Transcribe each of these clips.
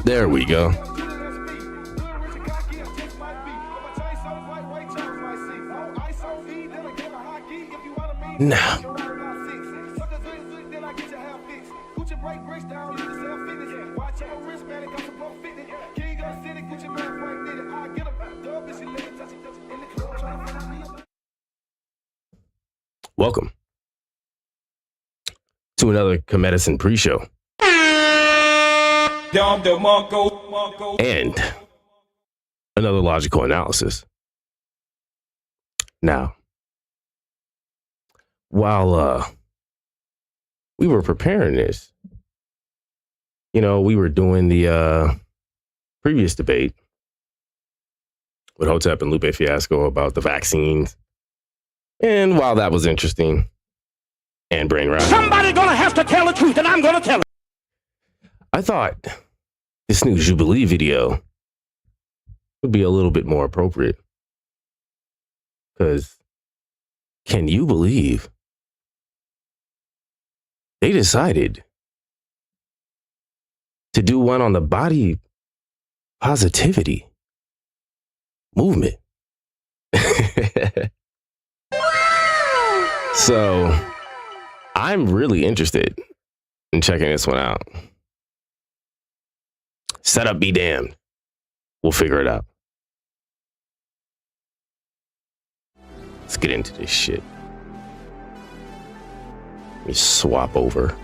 There we go. Now, welcome to another Kemedicine PreShow. And another logical analysis. Now, while we were preparing this, we were doing the previous debate with Hotep and Lupe Fiasco about the vaccines. And while that was interesting and brain rot, somebody gonna have to tell the truth, and I'm gonna tell it. I thought this new Jubilee video would be a little bit more appropriate. Because can you believe they decided to do one on the body positivity movement? So I'm really interested in checking this one out. Setup be damned. We'll figure it out. Let's get into this shit. Let me swap over.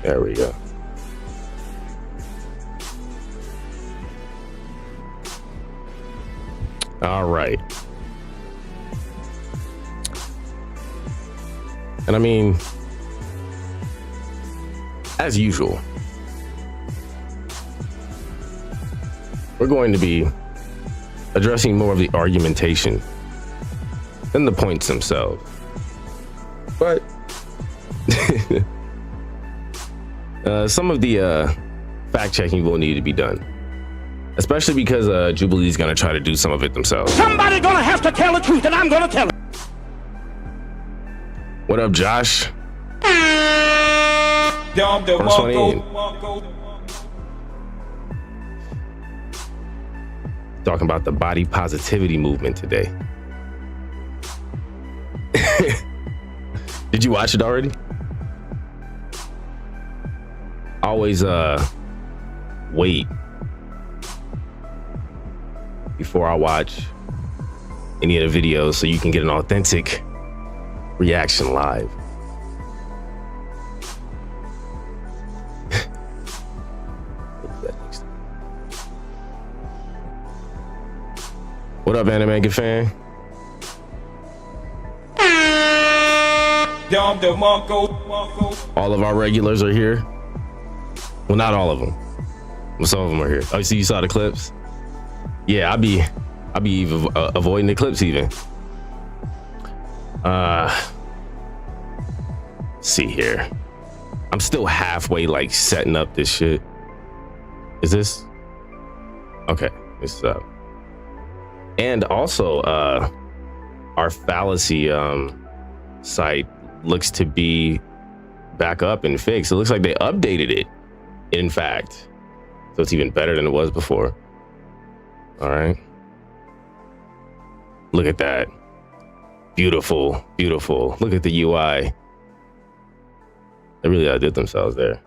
There we go. All right. And I mean, as usual, we're going to be addressing more of the argumentation than the points themselves. But some of the fact checking will need to be done, especially because Jubilee's going to try to do some of it themselves. Somebody gonna have to tell the truth, and I'm gonna tell it. What up, Josh? First one in. Talking about the body positivity movement today. Did you watch it already? Always wait before I watch any of the videos so you can get an authentic reaction live. What up, Anime Good Fan? All of our regulars are here. Well, not all of them. But some of them are here. Oh, so you saw the clips? Yeah, I'll be avoiding the clips even. See here. I'm still halfway like setting up this shit. Is this? Okay, this is up. And also, our fallacy site looks to be back up and fixed. It looks like they updated it, in fact. So it's even better than it was before. All right. Look at that. Beautiful, beautiful. Look at the UI. They really outdid themselves there.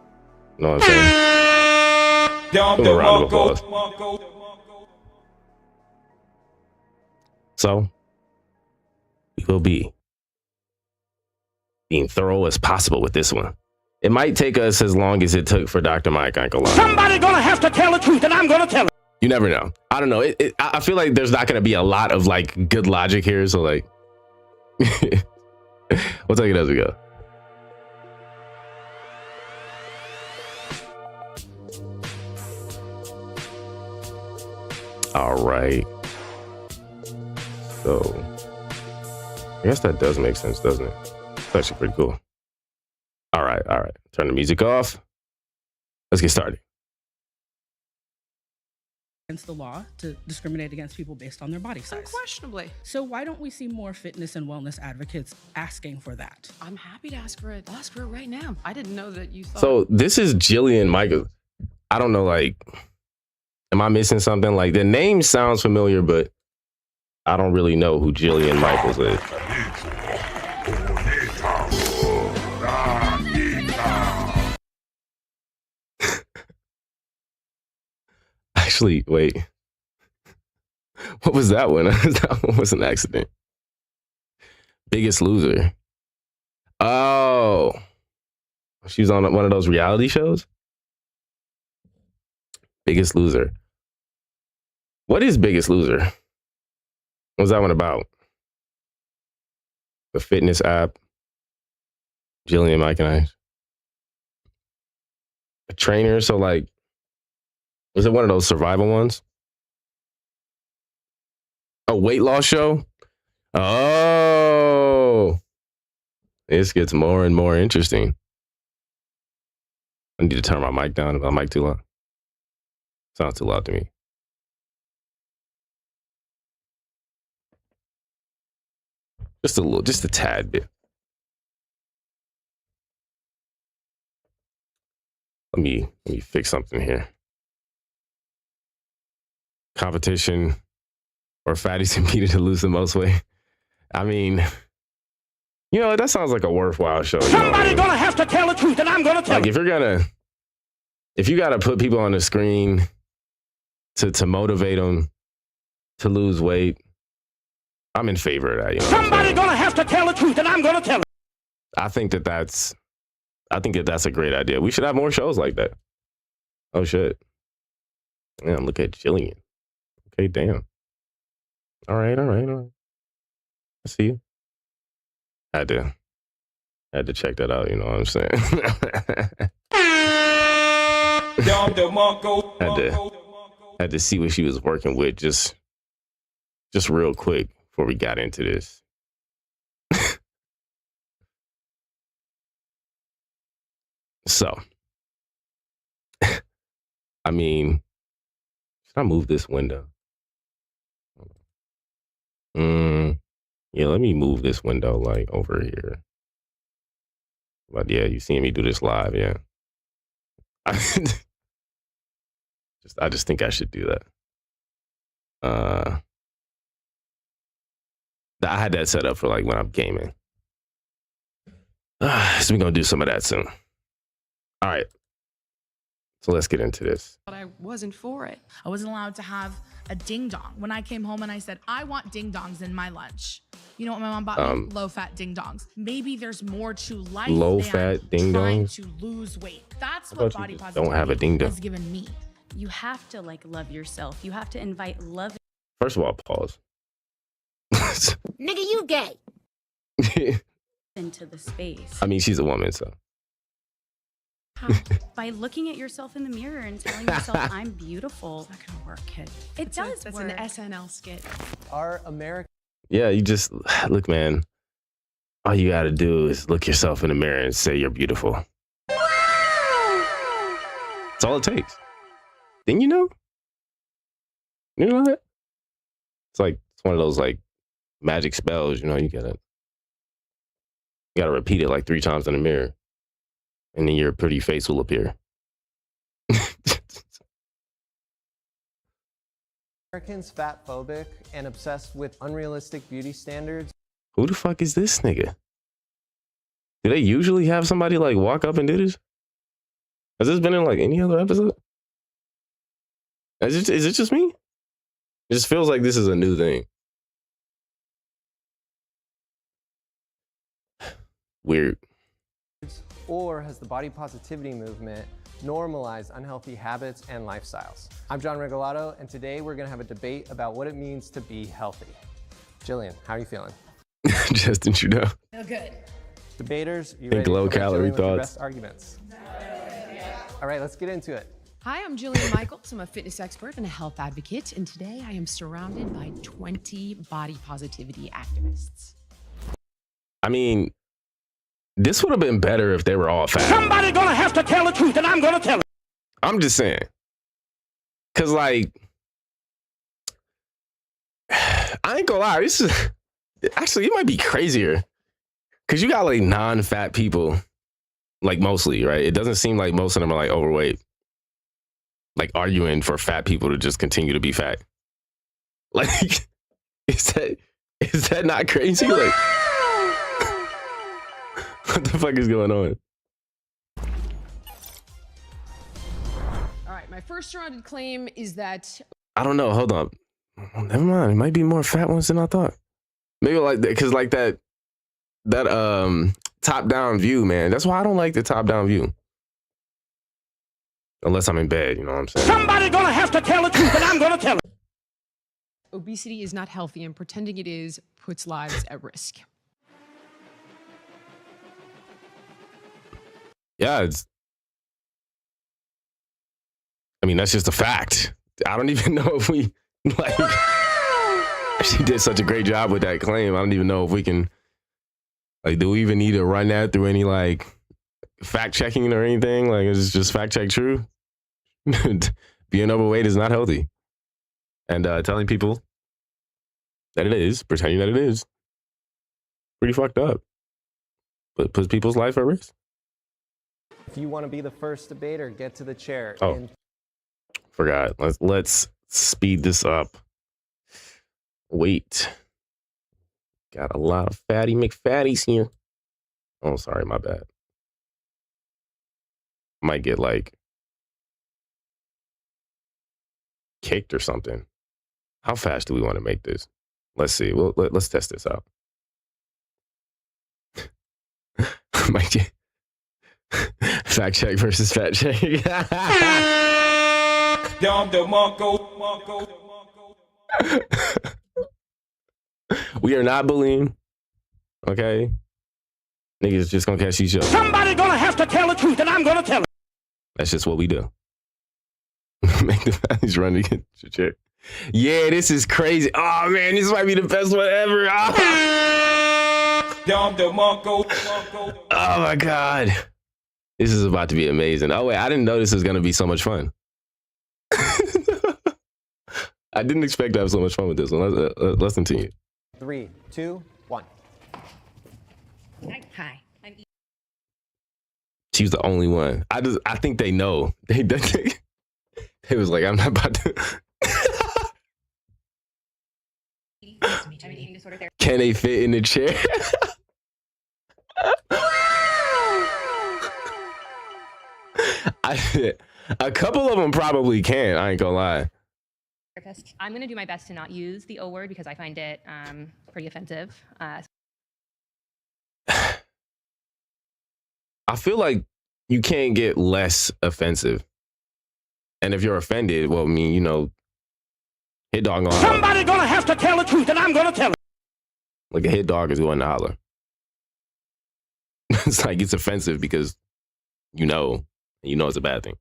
You know what I'm saying? Give them a round of applause. So, we will be being thorough as possible with this one. It might take us as long as it took for Dr. Mike. I ain't gonna lie. Somebody gonna have to tell the truth, and I'm gonna tell it. You never know. I don't know. I feel like there's not gonna be a lot of like good logic here. So like, we'll take it as we go. All right. So I guess that does make sense, doesn't it? It's actually pretty cool. All right. Turn the music off. Let's get started. against the law to discriminate against people based on their body size. Unquestionably. So why don't we see more fitness and wellness advocates asking for that? I'm happy to ask for it. I'll ask for it right now. I didn't know that you thought. So this is Jillian Michaels. I don't know, like, am I missing something? Like, the name sounds familiar, but I don't really know who Jillian Michaels is. Actually, wait. What was that one? That one was an accident. Biggest Loser. Oh. She was on one of those reality shows? Biggest Loser. What is Biggest Loser? What was that one about? The fitness app. Jillian Michaels. A trainer, so like, was it one of those survival ones? A weight loss show? Oh. This gets more and more interesting. I need to turn my mic down. Is my mic too loud? Sounds too loud to me. Just a little, just a tad bit. Let me fix something here. Competition or fatties competing to lose the most weight. I mean, you know, that sounds like a worthwhile show. Somebody gonna have to tell the truth, and I'm gonna tell like it. if you gotta put people on the screen to motivate them to lose weight, I'm in favor of that. You know Somebody gonna have to tell the truth, and I'm gonna tell it. I think that's a great idea. We should have more shows like that. Oh shit. Damn, look at Jillian. Okay, damn. All right. I see you. Had to check that out, you know what I'm saying? had to see what she was working with just real quick before we got into this. So, I mean, should I move this window? Yeah, let me move this window like over here. But yeah, you seeing me do this live, yeah. I just think I should do that. I had that set up for like when I'm gaming. So we're gonna do some of that soon. All right. So let's get into this. But I wasn't for it. I wasn't allowed to have a ding dong. When I came home and I said, I want ding dongs in my lunch. You know what my mom bought me? Low-fat ding dongs. Maybe there's more to life low-fat ding trying dongs? to lose weight. That's what body positivity don't have a ding dong. has given me. You have to like love yourself. You have to invite love. First of all, pause. Nigga, you gay. Into the space. I mean, she's a woman, so. How? By looking at yourself in the mirror and telling yourself, I'm beautiful. It's not gonna work, kid. It does That's work. an SNL skit. Our American. Yeah, you just, look, man. All you gotta do is look yourself in the mirror and say you're beautiful. That's all it takes. Didn't you know? You know that? It's one of those like magic spells, you know, you gotta repeat it like 3 times in the mirror. And then your pretty face will appear. Americans fat phobic and obsessed with unrealistic beauty standards. Who the fuck is this nigga? Do they usually have somebody like walk up and do this? Has this been in like any other episode? Is it just me? It just feels like this is a new thing. Weird. Or has the body positivity movement normalized unhealthy habits and lifestyles? I'm John Regalado, and today we're gonna have a debate about what it means to be healthy. Jillian, how are you feeling? Justin Trudeau. Feel good. Debaters, you Think ready low to come at calorie Jillian with your thoughts? best arguments? All right, let's get into it. Hi, I'm Jillian Michaels. I'm a fitness expert and a health advocate. And today I am surrounded by 20 body positivity activists. I mean, this would have been better if they were all fat. Somebody gonna have to tell the truth, and I'm gonna tell it. I'm just saying. Cause like, I ain't gonna lie. This is actually, it might be crazier because you got like non-fat people, like mostly, right? It doesn't seem like most of them are like overweight, like arguing for fat people to just continue to be fat. Like, is that not crazy? Like, what the fuck is going on? All right, my first surrounded claim is that I don't know. Hold on. Never mind. It might be more fat ones than I thought. Maybe like that, because like that top down view, man. That's why I don't like the top down view. Unless I'm in bed, you know what I'm saying? Somebody gonna have to tell the truth, and I'm gonna tell it. obesity is not healthy and pretending it is puts lives at risk. Yeah, that's just a fact. I don't even know if we like. She did such a great job with that claim. I don't even know if we can. Like, do we even need to run that through any like fact checking or anything? Like, is it just fact check true? Being overweight is not healthy, and telling people that it is, pretending that it is, pretty fucked up. But puts people's life at risk. If you want to be the first debater, get to the chair. Oh, forgot. Let's speed this up. Wait. Got a lot of fatty McFatties here. Oh, sorry, my bad. Might get like kicked or something. How fast do we want to make this? Let's see. Well, let's test this out. Might get fact check versus fat check. We are not bullying. Okay? Niggas just gonna catch each other. Somebody gonna have to tell the truth, and I'm gonna tell it. That's just what we do. Make the fatties run to get your chair. Yeah, this is crazy. Oh man, this might be the best one ever. Oh my God. This is about to be amazing. Oh wait, I didn't know this was gonna be so much fun. I didn't expect to have so much fun with this one. Let's continue. 3, 2, 1. Hi. She was the only one. I think they know. They was like, I'm not about to. Can they fit in the chair? A couple of them probably can. I ain't gonna lie. I'm going to do my best to not use the O word because I find it pretty offensive. I feel like you can't get less offensive. And if you're offended, well, I mean, you know, hit dog on. Somebody gonna have to tell the truth, and I'm gonna tell it. Like a hit dog is going to holler. It's like it's offensive because you know it's a bad thing.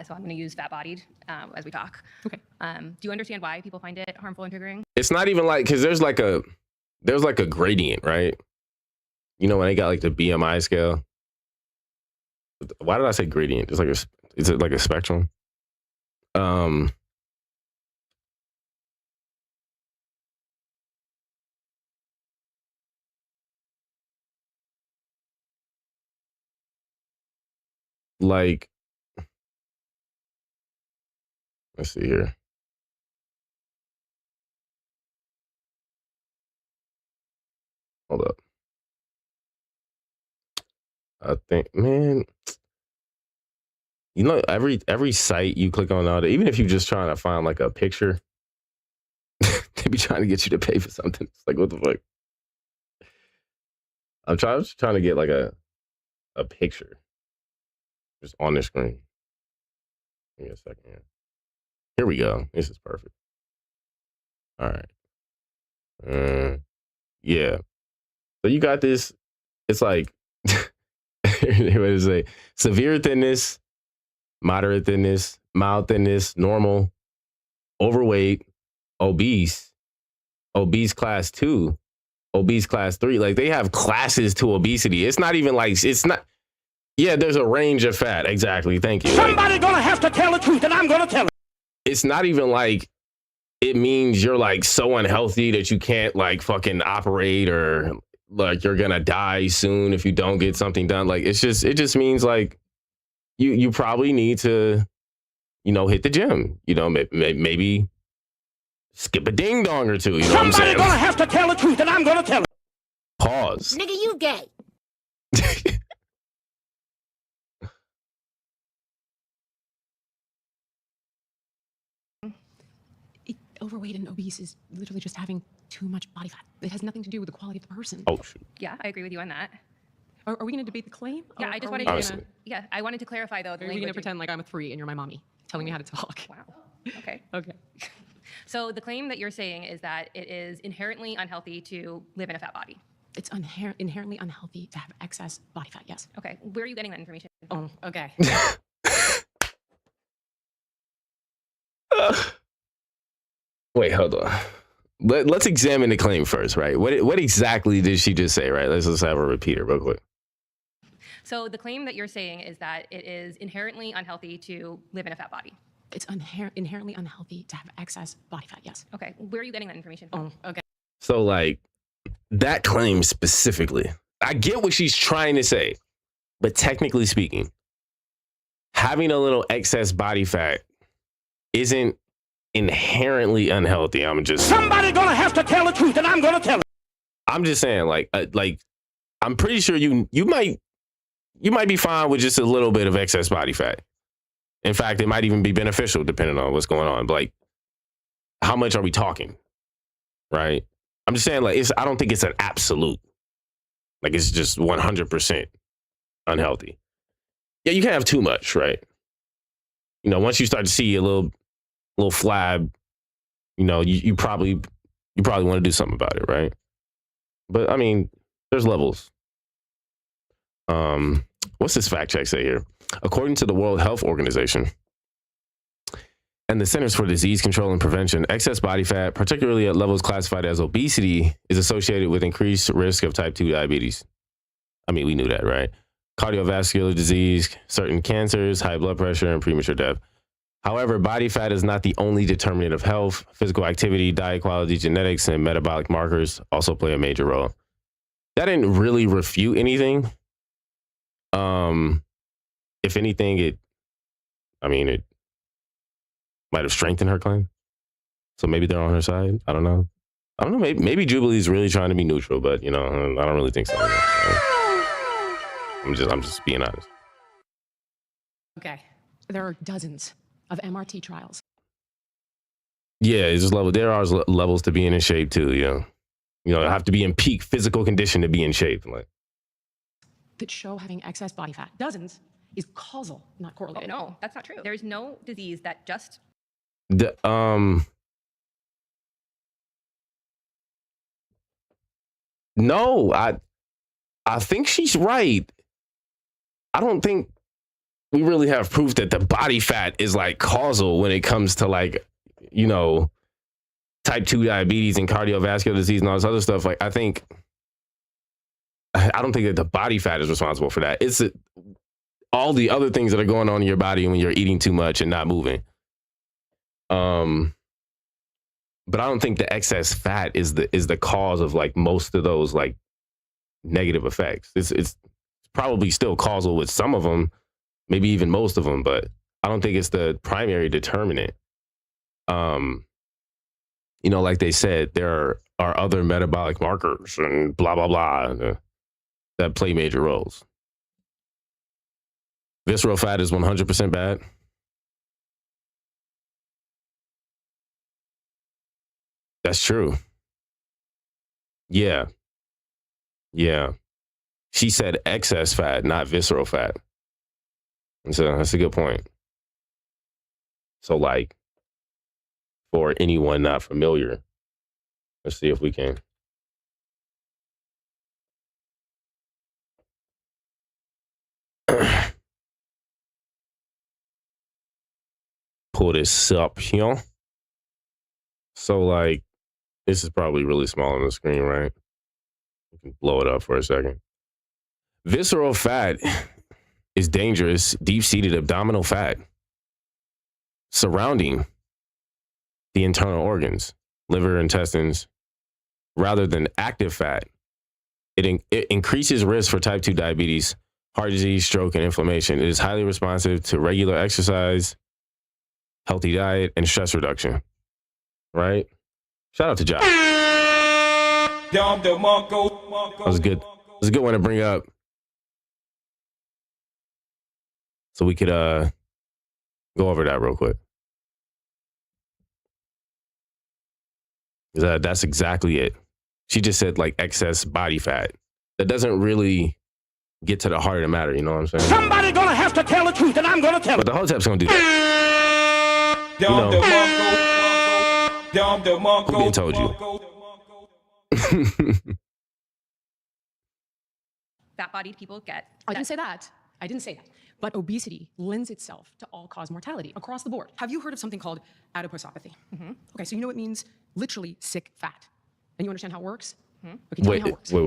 So I'm going to use fat-bodied as we talk. Okay. Do you understand why people find it harmful and triggering? It's not even like, because there's like a gradient, right? You know, when they got like the BMI scale. Why did I say gradient? It's like a spectrum. Like, let's see here. Hold up. I think, man, you know, every site you click on now, even if you're just trying to find like a picture, they be trying to get you to pay for something. It's like, what the fuck? I'm just trying to get like a picture just on the screen. Give me a second here. Here we go. This is perfect. All right. Yeah. So you got this. It's like, what is it? Severe thinness, moderate thinness, mild thinness, normal, overweight, obese class 2, obese class 3. Like, they have classes to obesity. It's not even like, it's not. Yeah, there's a range of fat. Exactly. Thank you. Somebody gonna have to tell the truth, and I'm gonna tell it. It's not even like it means you're like so unhealthy that you can't like fucking operate, or like you're gonna die soon if you don't get something done. Like it just means like you probably need to, hit the gym, maybe skip a ding dong or two. You know what I'm saying? Somebody's gonna have to tell the truth, and I'm gonna tell it. Pause. Nigga, you gay. Overweight and obese is literally just having too much body fat. It has nothing to do with the quality of the person. Oh, shoot. Yeah, I agree with you on that. Are we going to debate the claim? Yeah, Or I just are wanted we to. gonna- Yeah, I wanted to clarify though. The Are we going to language. pretend like I'm a 3 and you're my mommy, telling me how to talk? Wow. Okay. Okay. So the claim that you're saying is that it is inherently unhealthy to live in a fat body. It's inherently unhealthy to have excess body fat. Yes. Okay. Where are you getting that information? Oh, okay. Wait, hold on. Let's examine the claim first, right? What exactly did she just say, right? Let's just have her repeat it real quick. So the claim that you're saying is that it is inherently unhealthy to live in a fat body. It's inherently unhealthy to have excess body fat. Yes. Okay. Where are you getting that information? Oh, okay. So like that claim specifically, I get what she's trying to say, but technically speaking, having a little excess body fat isn't inherently unhealthy. Somebody's gonna have to tell the truth, and I'm gonna tell it. I'm just saying, like I'm pretty sure you might be fine with just a little bit of excess body fat. In fact, it might even be beneficial depending on what's going on. But like, how much are we talking? Right? I'm just saying, like, I don't think it's an absolute. Like, it's just 100% unhealthy. Yeah, you can't have too much, right? Once you start to see a little flab, you probably want to do something about it, right? But I mean, there's levels. What's this fact check say here? According to the World Health Organization and the Centers for Disease Control and Prevention, excess body fat, particularly at levels classified as obesity, is associated with increased risk of type 2 diabetes. I mean, we knew that, right? Cardiovascular disease, certain cancers, high blood pressure, and premature death. However, body fat is not the only determinant of health. Physical activity, diet quality, genetics, and metabolic markers also play a major role. That didn't really refute anything. If anything, it might have strengthened her claim. So maybe they're on her side. I don't know. Maybe Jubilee's really trying to be neutral, but I don't really think so. I'm just being honest. Okay. There are dozens of MRT trials Yeah, it's just level. There are levels to being in shape too. Yeah, have to be in peak physical condition to be in shape. Like, that show having excess body fat, dozens, is causal, not Oh, correlated. no, that's not true. There's no disease that just. No, I think she's right. I don't think we really have proof that the body fat is like causal when it comes to like, type 2 diabetes and cardiovascular disease and all this other stuff. Like, I don't think that the body fat is responsible for that. It's all the other things that are going on in your body when you're eating too much and not moving. But I don't think the excess fat is the cause of like most of those like negative effects. It's probably still causal with some of them, maybe even most of them, but I don't think it's the primary determinant. Like they said, there are other metabolic markers and blah blah blah that play major roles. Visceral fat is 100% bad. That's true. Yeah. She said excess fat, not visceral fat. And so that's a good point. So like, for anyone not familiar, let's see if we can. Pull this up here. So like, this is probably really small on the screen, right? We can blow it up for a second. Visceral fat is dangerous, deep-seated abdominal fat surrounding the internal organs, liver, intestines, rather than active fat. It increases risk for type 2 diabetes, heart disease, stroke, and inflammation. It is highly responsive to regular exercise, healthy diet, and stress reduction. Right? Shout out to Josh. That was good. It was a good one to bring up. So we could go over that real quick. That's exactly it. She just said like excess body fat. That doesn't really get to the heart of the matter, you know what I'm saying? Somebody gonna have to tell the truth, and I'm gonna tell But it. the Hotep's gonna do that. You know, who been told you? Fat-bodied people get. I didn't say that. I didn't say that. But obesity lends itself to all-cause mortality across the board. Have you heard of something called adiposopathy? Okay, so you know it means literally sick fat. And you understand how it works? Okay, tell me how it works. Wait.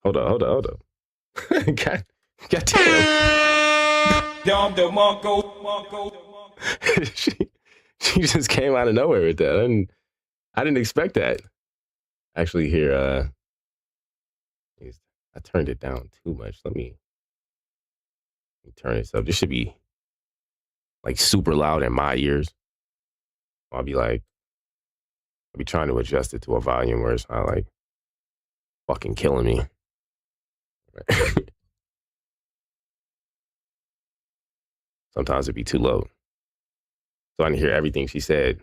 Hold up. God damn. She just came out of nowhere with that. I didn't expect that. Actually, here, I turned it down too much. Let me turn this up. This should be like super loud in my ears. I'll be trying to adjust it to a volume where it's not like fucking killing me. Sometimes it'd be too low. So I didn't hear everything she said.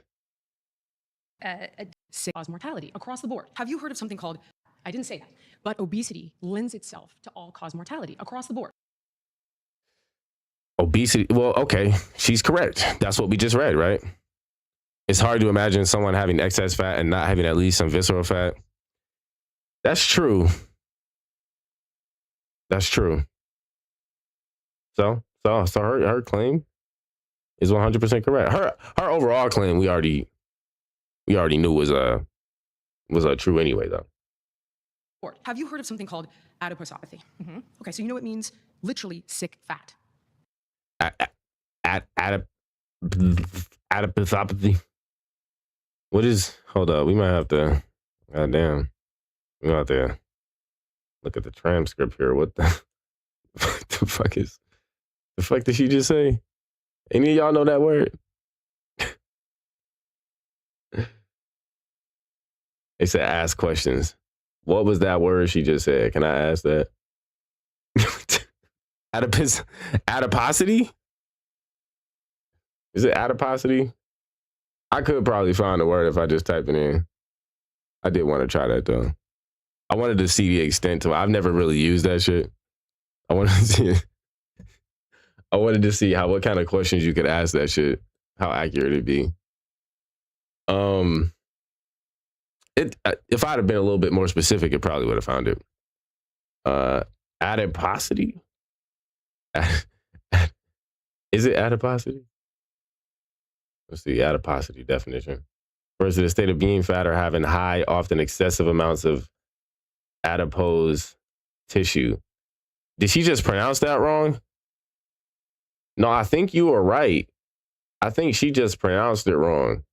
Sick cause mortality across the board. Have you heard of something called, I didn't say that, but obesity lends itself to all-cause mortality across the board. Obesity, well, okay, she's correct. That's what we just read, right? It's hard to imagine someone having excess fat and not having at least some visceral fat. That's true. That's true. So her claim is 100% correct. Her overall claim we already knew was true anyway, though. Have you heard of something called adiposopathy? Okay, so you know it means literally sick fat. Adiposopathy. What is? Hold up, we might have to. Goddamn, we might have to look at the transcript here. What the fuck is? The fuck did she just say? Any of y'all know that word? They said ask questions. What was that word she just said? Can I ask that? Adiposity? Is it adiposity? I could probably find a word if I just type it in. I did want to try that though. I wanted to see the extent to it. I've never really used that shit. I wanted to see what kind of questions you could ask that shit, how accurate it'd be. If I'd have been a little bit more specific, it probably would have found it. Adiposity? Is it adiposity? Let's see, adiposity definition. Refers to the state of being fat or having high, often excessive amounts of adipose tissue. Did she just pronounce that wrong? No, I think you were right. I think she just pronounced it wrong.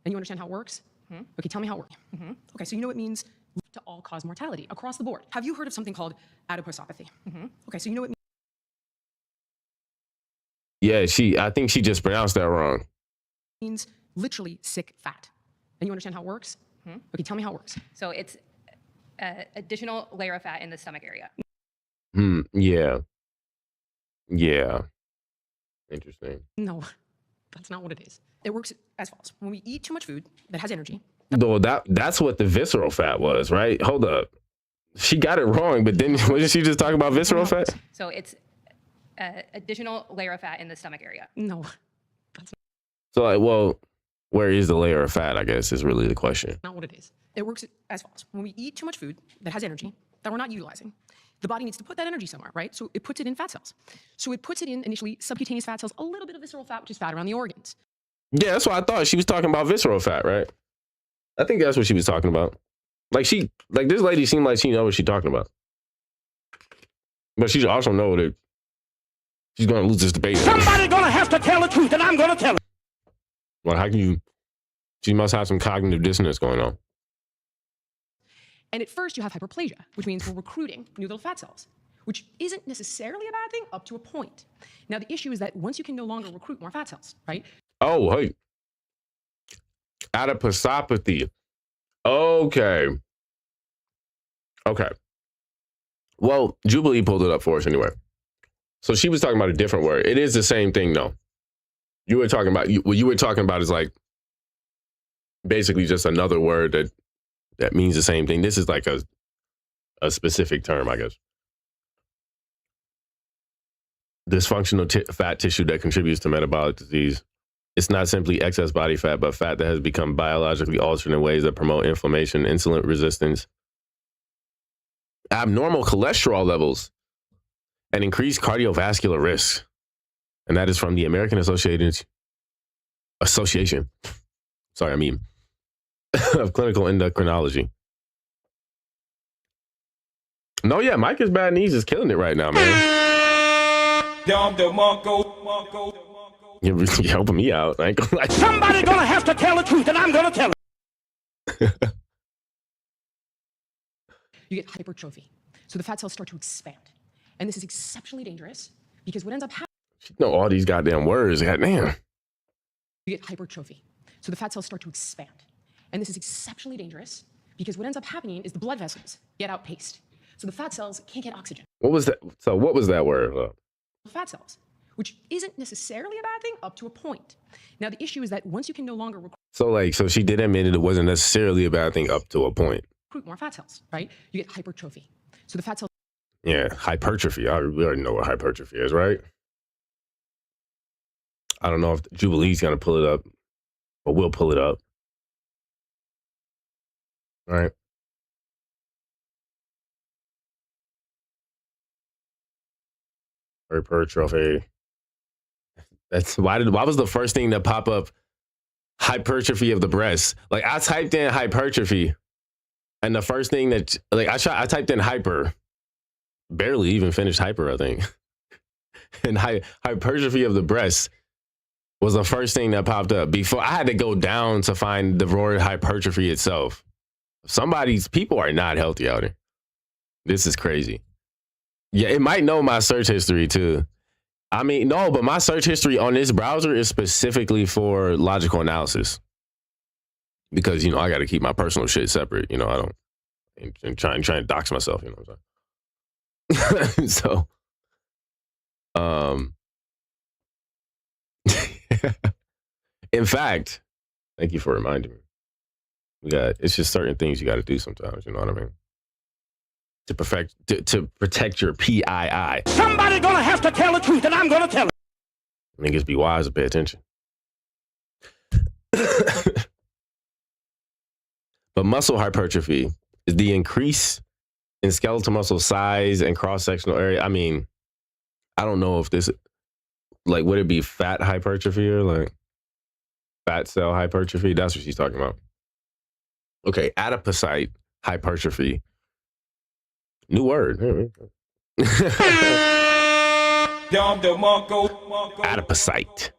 And you understand how it works? Okay, tell me how it works. Okay, so you know it means to all-cause mortality across the board. Have you heard of something called adiposopathy? Okay, so you know it Yeah, I think she just pronounced that wrong. means literally sick fat. And you understand how it works? Okay, tell me how it works. So it's additional layer of fat in the stomach area. Yeah. Interesting. No, that's not what it is. It works as follows. When we eat too much food that has energy. Though that's what the visceral fat was, right? Hold up. She got it wrong, but then wasn't she just talking about visceral fat? So it's additional layer of fat in the stomach area. No. So like, well, where is the layer of fat, I guess, is really the question. Not what it is. It works as follows. When we eat too much food that has energy that we're not utilizing, the body needs to put that energy somewhere, right? So it puts it in fat cells. So it puts it in initially subcutaneous fat cells, a little bit of visceral fat, which is fat around the organs. Yeah, that's what I thought. She was talking about visceral fat, right? I think that's what she was talking about. Like this lady seemed like she knows what she's talking about. But she also knows that she's gonna lose this debate. Somebody gonna have to tell the truth, and I'm going to tell it. Well, how can you? She must have some cognitive dissonance going on. And at first, you have hyperplasia, which means we're recruiting new little fat cells, which isn't necessarily a bad thing up to a point. Now, the issue is that once you can no longer recruit more fat cells, right? Oh, hey. Adiposopathy. Okay. Okay. Well, Jubilee pulled it up for us anyway. So she was talking about a different word. It is the same thing, though. You were talking about, what you were talking about is like basically just another word that means the same thing. This is like a specific term, I guess. Dysfunctional fat tissue that contributes to metabolic disease. It's not simply excess body fat, but fat that has become biologically altered in ways that promote inflammation, insulin resistance, abnormal cholesterol levels, and increased cardiovascular risk. And that is from the American Association of Clinical Endocrinology. No, yeah, Micah's Bad Knees is killing it right now, man. You're helping me out. I ain't gonna lie. Somebody going to have to tell the truth, and I'm going to tell it. You get hypertrophy. So the fat cells start to expand. And this is exceptionally dangerous because what ends up happening, She know all these goddamn words. Goddamn. you get hypertrophy. So the fat cells start to expand. And this is exceptionally dangerous because what ends up happening is the blood vessels get outpaced. So the fat cells can't get oxygen. What was that? So what was that word? Fat cells, which isn't necessarily a bad thing up to a point. Now, the issue is that once you can no longer So she did admit it wasn't necessarily a bad thing up to a point. recruit more fat cells, right? You get hypertrophy. So the fat cells Yeah, hypertrophy. We already know what hypertrophy is, right? I don't know if Jubilee's going to pull it up, but we'll pull it up. All right. Hypertrophy. That's why was the first thing that pop up hypertrophy of the breast? Like I typed in hypertrophy and the first thing that I typed in hyper, barely even finished hyper, I think. And hypertrophy of the breast was the first thing that popped up. Before I had to go down to find the word hypertrophy itself. People are not healthy out here. This is crazy. Yeah, it might know my search history too. I mean, no, but my search history on this browser is specifically for logical analysis. Because, I got to keep my personal shit separate. I don't, and trying to dox myself, what I'm saying? So, in fact, thank you for reminding me. It's just certain things you got to do sometimes, you know what I mean? To protect your PII. Somebody going to have to tell the truth, and I'm going to tell it. Niggas be wise and pay attention. But muscle hypertrophy is the increase in skeletal muscle size and cross-sectional area. I mean, I don't know if this, would it be fat hypertrophy or fat cell hypertrophy? That's what she's talking about. Okay, adipocyte hypertrophy. New word. Adipocyte.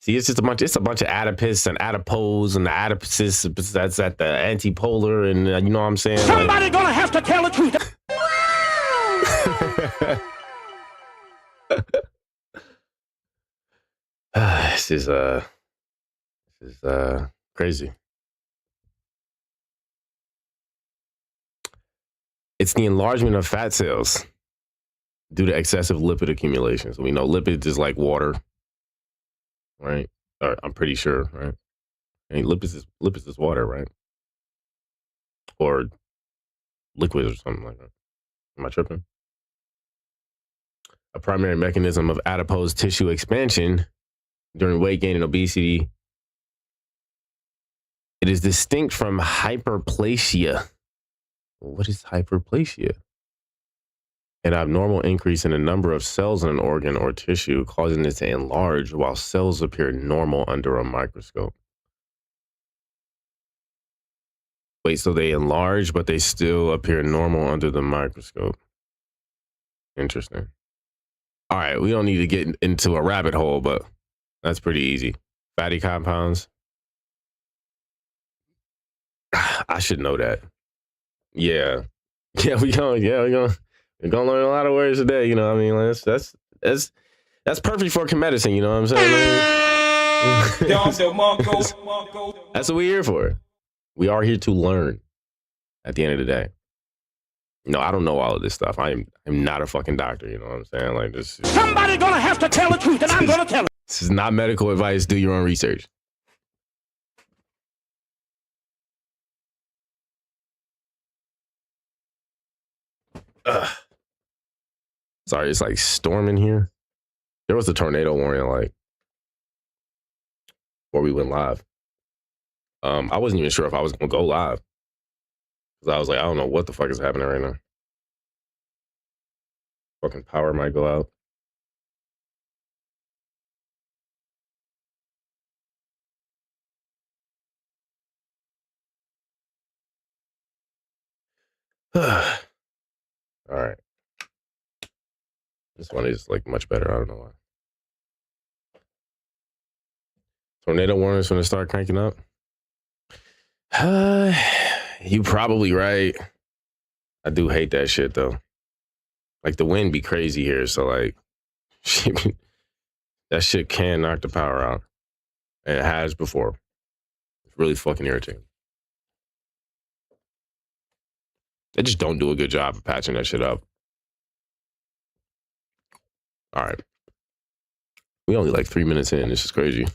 See, it's a bunch of adipose and adipose and the adipose that's at the antipolar and you know what I'm saying? Somebody gonna have to tell the truth. This is crazy. It's the enlargement of fat cells due to excessive lipid accumulation. So we know lipids is like water, right? Or I'm pretty sure, right? I mean, lipids is water, right? Or liquid or something like that. Am I tripping? A primary mechanism of adipose tissue expansion during weight gain and obesity. It is distinct from hyperplasia. What is hyperplasia? An abnormal increase in the number of cells in an organ or tissue, causing it to enlarge while cells appear normal under a microscope. Wait, so they enlarge, but they still appear normal under the microscope. Interesting. All right, we don't need to get into a rabbit hole, but That's pretty easy. Fatty compounds. I should know that. Yeah. Yeah, we're gonna learn a lot of words today, you know what I mean? Like, that's perfect for Kemedicine, you know what I'm saying? That's what we're here for. We are here to learn at the end of the day. No, I don't know all of this stuff. I'm not a fucking doctor, you know what I'm saying? Like this Somebody's gonna have to tell the truth, and I'm gonna tell it. This is not medical advice. Do your own research. Sorry, it's like storming here. There was a tornado warning like before we went live. I wasn't even sure if I was gonna go live because I was like, I don't know what the fuck is happening right now. Fucking power might go out. All right. This one is like much better. I don't know why. Tornado warnings when it start cranking up. You probably right. I do hate that shit though. Like the wind be crazy here, so like that shit can knock the power out. And it has before. It's really fucking irritating. They just don't do a good job of patching that shit up. All right. We only like 3 minutes in. This is crazy.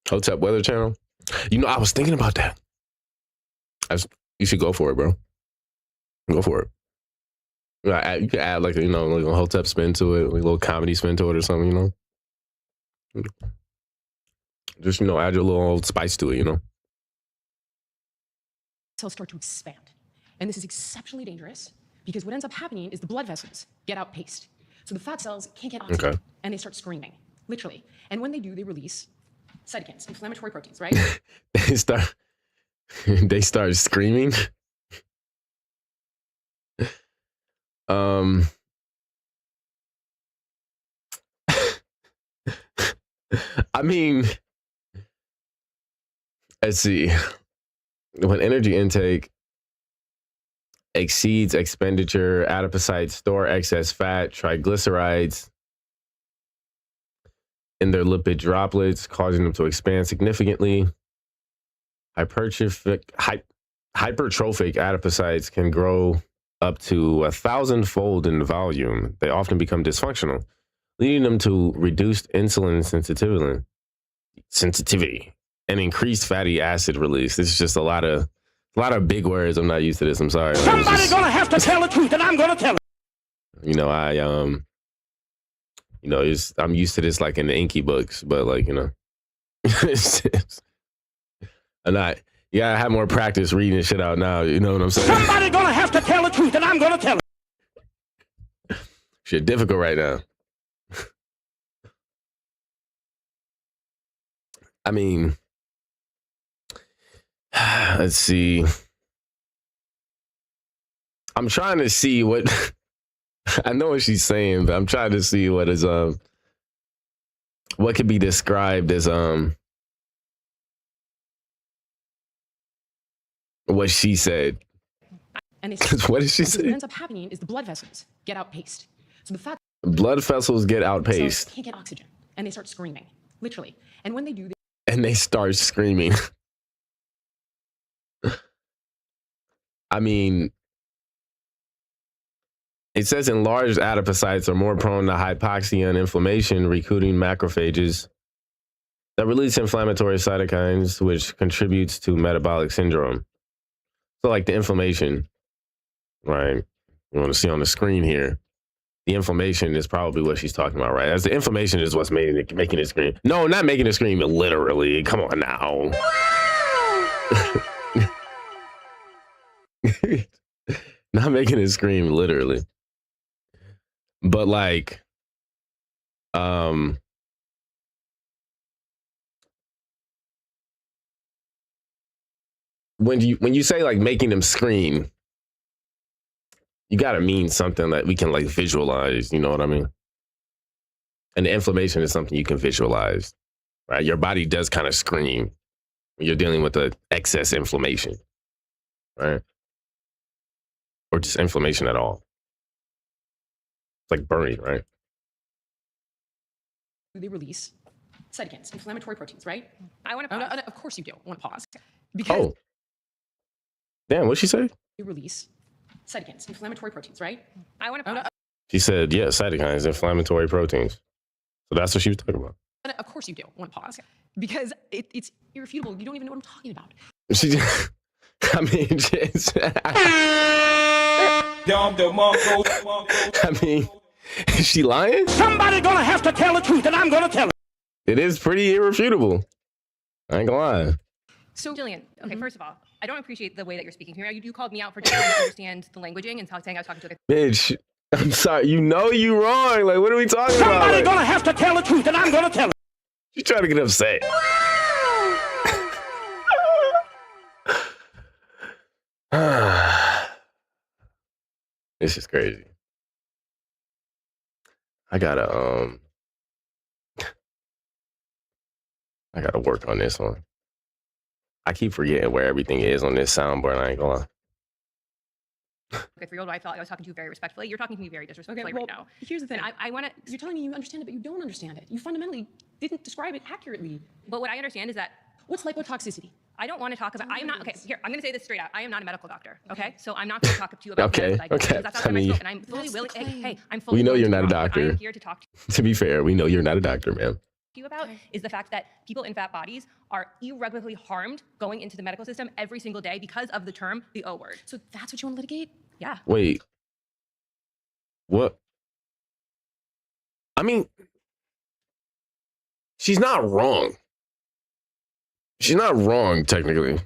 Hotep Weather Channel. You know, I was thinking about that. You should go for it, bro. Go for it. You could add like a Hotep spin to it, like a little comedy spin to it or something, you know? Just, add your little spice to it, you know? Cells start to expand. And this is exceptionally dangerous because what ends up happening is the blood vessels get outpaced. So the fat cells can't get oxygen and they start screaming, literally. And when they do, they release cytokines, inflammatory proteins, right? They start screaming. I mean, let's see. When energy intake exceeds expenditure, adipocytes store excess fat, triglycerides in their lipid droplets, causing them to expand significantly. Hypertrophic adipocytes can grow up to 1,000-fold in volume. They often become dysfunctional, leading them to reduced insulin sensitivity and increased fatty acid release. This is just a lot of big words. I'm not used to this. I'm sorry. Somebody's gonna have to tell the truth, and I'm gonna tell it. I'm used to this like in the Inky books, but like, I'm not. You gotta have more practice reading this shit out now. You know what I'm saying? Somebody's gonna have to tell the truth, and I'm gonna tell it. Shit difficult right now. I mean, let's see. I'm trying to see what I know what she's saying, but I'm trying to see what is what could be described as what she said. And what did she say? What ends up happening is the blood vessels get outpaced. So the fat blood vessels get cells outpaced. can't get oxygen and they start screaming, literally. And when they do, And they start screaming. I mean, it says enlarged adipocytes are more prone to hypoxia and inflammation, recruiting macrophages that release inflammatory cytokines, which contributes to metabolic syndrome. So like the inflammation, right? You want to see on the screen here. The inflammation is probably what she's talking about, right? As the inflammation is what's making it scream. No, not making it scream literally. Come on now. Not making it scream literally. But like, when you say like making them scream, you gotta mean something that we can like visualize, you know what I mean? And the inflammation is something you can visualize, right? Your body does kind of scream when you're dealing with the excess inflammation, right? Or just inflammation at all. It's like burning, right? They release cytokines, inflammatory proteins, right? I want to Oh, pause. no, of course you do. I want to pause. Because Oh, damn, what'd she say? they release cytokines, inflammatory proteins, right? I want to Oh, no, pause. She said, yeah, cytokines, inflammatory proteins. So that's what she was talking about. of course you do. I want to pause. Because it's irrefutable. You don't even know what I'm talking about. She just, I mean, just, I mean, is she lying? Somebody gonna have to tell the truth, and I'm gonna tell it. It is pretty irrefutable. I ain't gonna lie. So, Jillian, okay, first of all, I don't appreciate the way that you're speaking to me. You called me out for just trying to understand the languaging and saying I was talking to a Bitch, I'm sorry. You know you wrong. Like, what are we talking about? Somebody Like, gonna have to tell the truth, and I'm gonna tell it. she's trying to get upset. This is crazy. I gotta work on this one. I keep forgetting where everything is on this soundboard. I ain't gonna lie. a 3-year-old. I felt like I was talking to you very respectfully. You're talking to me very disrespectfully well, right now. here's the thing. And I want to. You're telling me you understand it, but you don't understand it. You fundamentally didn't describe it accurately. But what I understand is that What's lipotoxicity? I don't want to talk about. I am not okay. Here, I'm going to say this straight out. I am not a medical doctor. Okay, so I'm not going to talk to you about Okay, medical diagnosis, okay. because That's I not my mean- scope, and I'm fully That's the willing. Hey, claim. hey, I'm fully. We know willing you're to not a talk. What I am doctor. here to talk To be fair, we know you're not a doctor, ma'am. to you about is the fact that people in fat bodies are irreparably harmed going into the medical system every single day because of the term the O word. So that's what you want to litigate? Yeah. Wait. What? I mean, she's not wrong. She's not wrong, technically,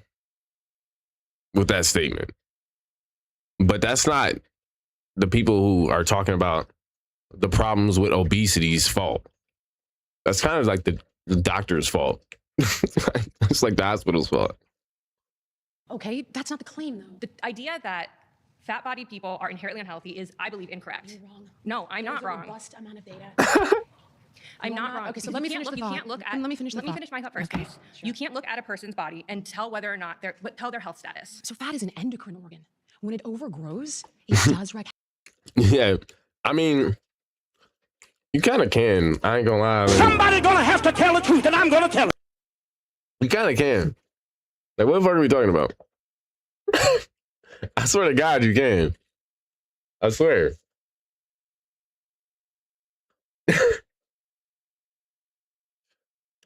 with that statement. But that's not the people who are talking about the problems with obesity's fault. That's kind of like the doctor's fault. It's like the hospital's fault. Okay, that's not the claim, though. The idea that fat-bodied people are inherently unhealthy is, I believe, incorrect. You're wrong. No, I'm not There's a wrong. robust amount of data. I'm You're not not. wrong. Okay, so Because let me you can't finish the You thought. can't look at. Let me finish the Let me thought. finish my thought first, Okay, please. sure. You can't look at a person's body and tell whether or not tell their health status. So fat is an endocrine organ. When it overgrows, it does wreak Yeah, I mean, you kind of can. I ain't gonna lie. Like, Somebody gonna have to tell the truth, and I'm gonna tell it. you kind of can. Like, what the fuck are we talking about? I swear to God, you can. I swear.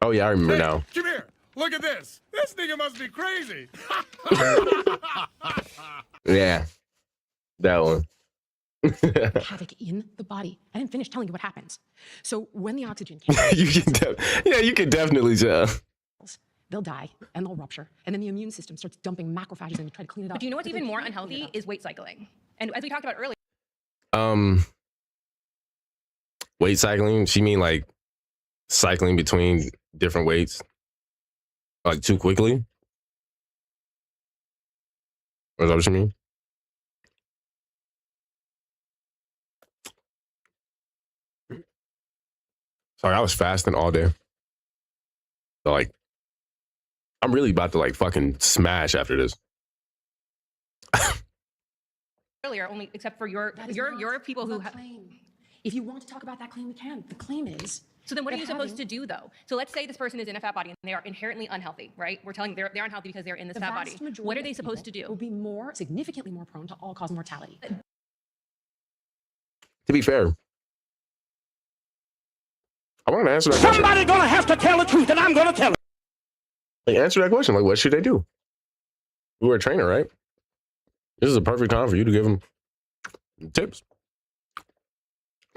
Oh yeah, I remember now. Come here. Look at this. This nigga must be crazy. Yeah, that one. havoc in the body. I didn't finish telling you what happens. So when the oxygen can't, You can definitely tell. they'll die and they'll rupture, and then the immune system starts dumping macrophages in to try to clean it up. But do you know what's But they even more can't clean it unhealthy up. is weight cycling. And as we talked about earlier, Weight cycling. She mean like cycling between different weights, like too quickly. Or is that what you mean? Sorry, I was fasting all day. So like, I'm really about to like fucking smash after this. only except for your That is your not your people the who have. claim. If you want to talk about that claim, we can. The claim is. So then what are that you supposed to having- do though? So let's say this person is in a fat body and they are inherently unhealthy, right? We're telling they're unhealthy because they're in this The fat vast body. majority What are of they supposed to people do? Will be significantly more prone to all-cause mortality. To be fair, I want to answer that question. Somebody gonna have to tell the truth, and I'm gonna tell it. Like, answer that question. Like, what should they do? You were a trainer, right? This is a perfect time for you to give them tips. You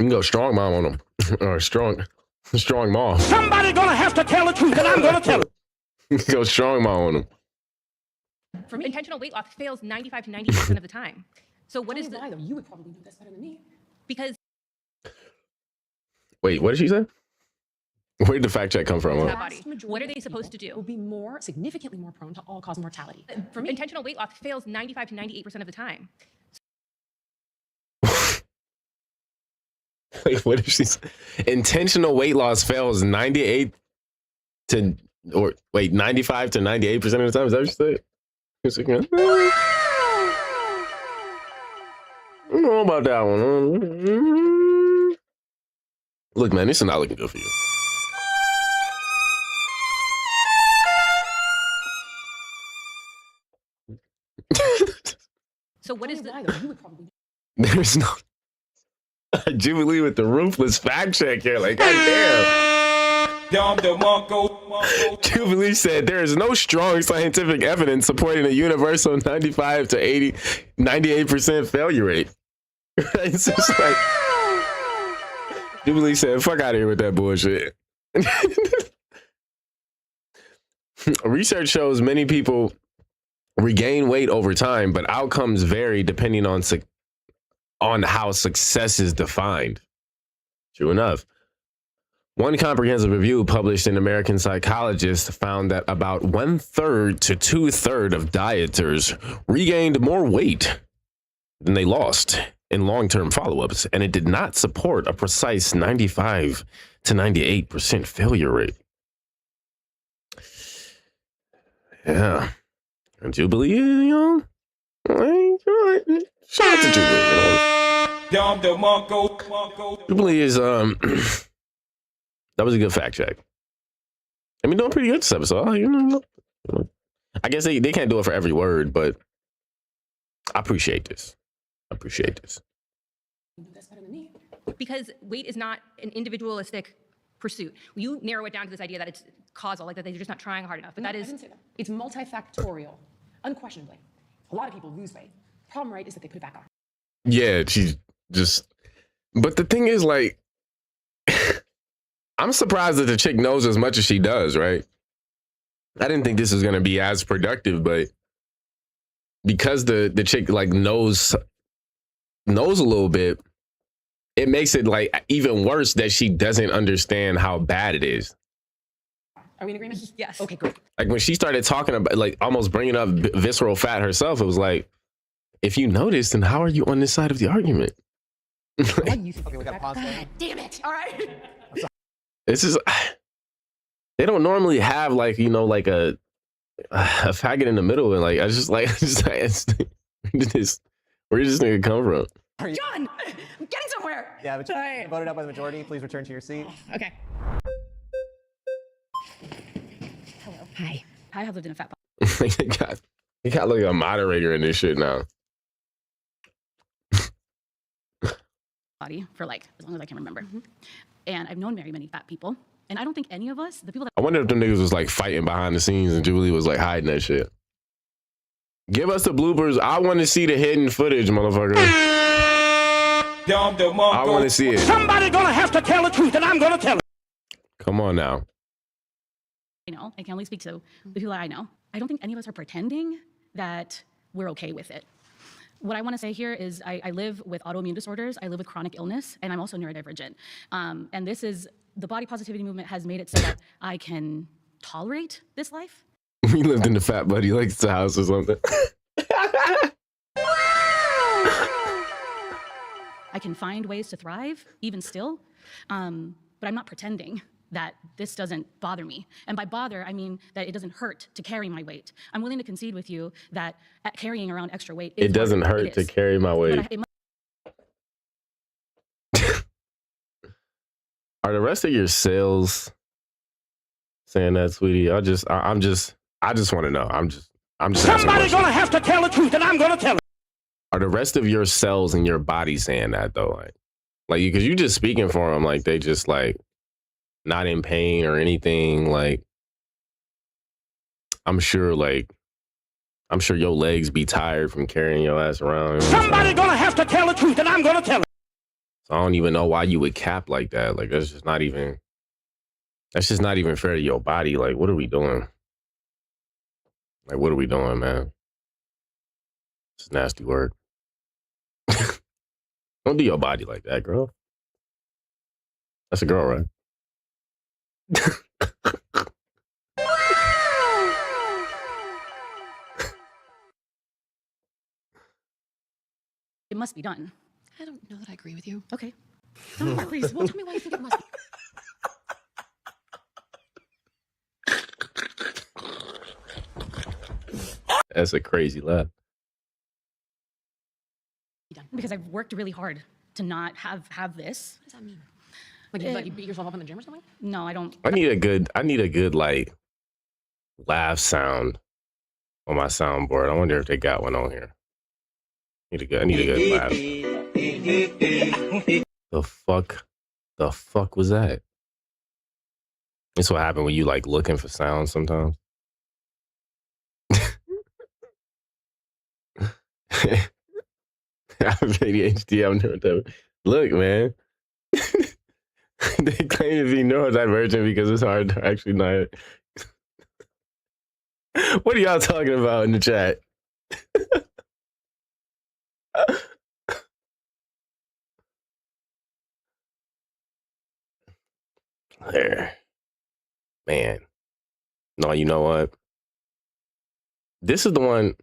can go strong mom on them, or strong mom. Somebody gonna have to tell the truth, and I'm gonna tell it. You can go strong mom on them. For me, intentional weight loss fails 95 to 98% of the time. So what Tell is me the why, though? You would probably know this better than me. because Wait, what did she say? Where did the fact check come from? fat Huh? body. Vast majority What are of they supposed to people do? Will be significantly more prone to all-cause mortality. For me, Intentional weight loss fails 95 to 98% of the time. Like, what if she's intentional weight loss fails 95 to 98% of the time? Is that what you said? I don't know about that one. Look, man, this is not looking good for you. So what is the... There's no Jubilee with the ruthless fact check here. Like, goddamn. Jubilee said there is no strong scientific evidence supporting a universal 95 to 98% failure rate. It's just like Jubilee said, fuck out of here with that bullshit. Research shows many people regain weight over time, but outcomes vary depending on how success is defined. True enough. One comprehensive review published in American Psychologist found that about 1/3 to 2/3 of dieters regained more weight than they lost in long-term follow-ups, and it did not support a precise 95 to 98% failure rate. Yeah. And Jubilee, you know, shout out to Jubilee. Jubilee is that was a good fact check. I mean, doing pretty good this episode. You know, I guess they can't do it for every word, but I appreciate this. Because weight is not an individualistic pursuit. You narrow it down to this idea that it's causal, like that they're just not trying hard enough. But No, that is... I didn't say that. It's multifactorial, unquestionably. A lot of people lose weight. Problem, right, is that they put it back on. Yeah, she's just. But the thing is, like, I'm surprised that the chick knows as much as she does, right? I didn't think this was going to be as productive, but because the chick like knows a little bit, it makes it like even worse that she doesn't understand how bad it is. Are we in agreement? Yes. Okay, great. Like when she started talking about like almost bringing up visceral fat herself, it was like, if you notice, then how are you on this side of the argument? Okay, we got pause there. Damn it. All right. This is, they don't normally have like, you know, like a faggot in the middle. And like, I just like, where did this nigga come from? John, I'm getting somewhere. Yeah, but you voted up by the majority. Please return to your seat. Okay. Hello. Hi. I have lived in a fat body. You got like a moderator in this shit now. Body for like as long as I can remember. And I've known very many fat people. And I don't think any of us, the people that I wonder if them niggas was like fighting behind the scenes and Jubilee was like hiding that shit. Give us the bloopers. I want to see the hidden footage, motherfucker. I want to see it. Somebody gonna have to tell the truth, and I'm gonna tell it. Come on now. I know, I can only speak to the people that I know. I don't think any of us are pretending that we're okay with it. What I want to say here is I live with autoimmune disorders, I live with chronic illness, and I'm also neurodivergent. And this is, the body positivity movement has made it so that I can tolerate this life. We lived in the fat buddy like the house or something. I can find ways to thrive, even still, but I'm not pretending that this doesn't bother me. And by bother, I mean that it doesn't hurt to carry my weight. I'm willing to concede with you that carrying around extra weight is It doesn't hard. hurt to carry my weight. Are the rest of your cells saying that, sweetie? I just want to know. I'm just Somebody gonna have to tell the truth, and I'm gonna tell it. Are the rest of your cells in your body saying that though? Like, because you just speaking for them, like they just like not in pain or anything. Like, I'm sure your legs be tired from carrying your ass around. You know Somebody gonna have to tell the truth, and I'm gonna tell it. So I don't even know why you would cap like that. Like, that's just not even fair to your body. Like, what are we doing? Like, what are we doing, man? It's nasty work. Don't do your body like that, girl. That's a girl, right? It must be done. I don't know that I agree with you. Okay. No, please. Well, tell me why you think it must be. That's a crazy laugh. Because I've worked really hard to not have this. What does that mean? Like you beat yourself up in the gym or something? No, I don't. I need a good like laugh sound on my soundboard. I wonder if they got one on here. I need a good laugh. The fuck was that? That's what happened when you like looking for sounds sometimes. I have ADHD. I'm neurodivergent. Look, man. They claim to be neurodivergent because it's hard to actually not. What are y'all talking about in the chat? There. Man. No, you know what? This is the one.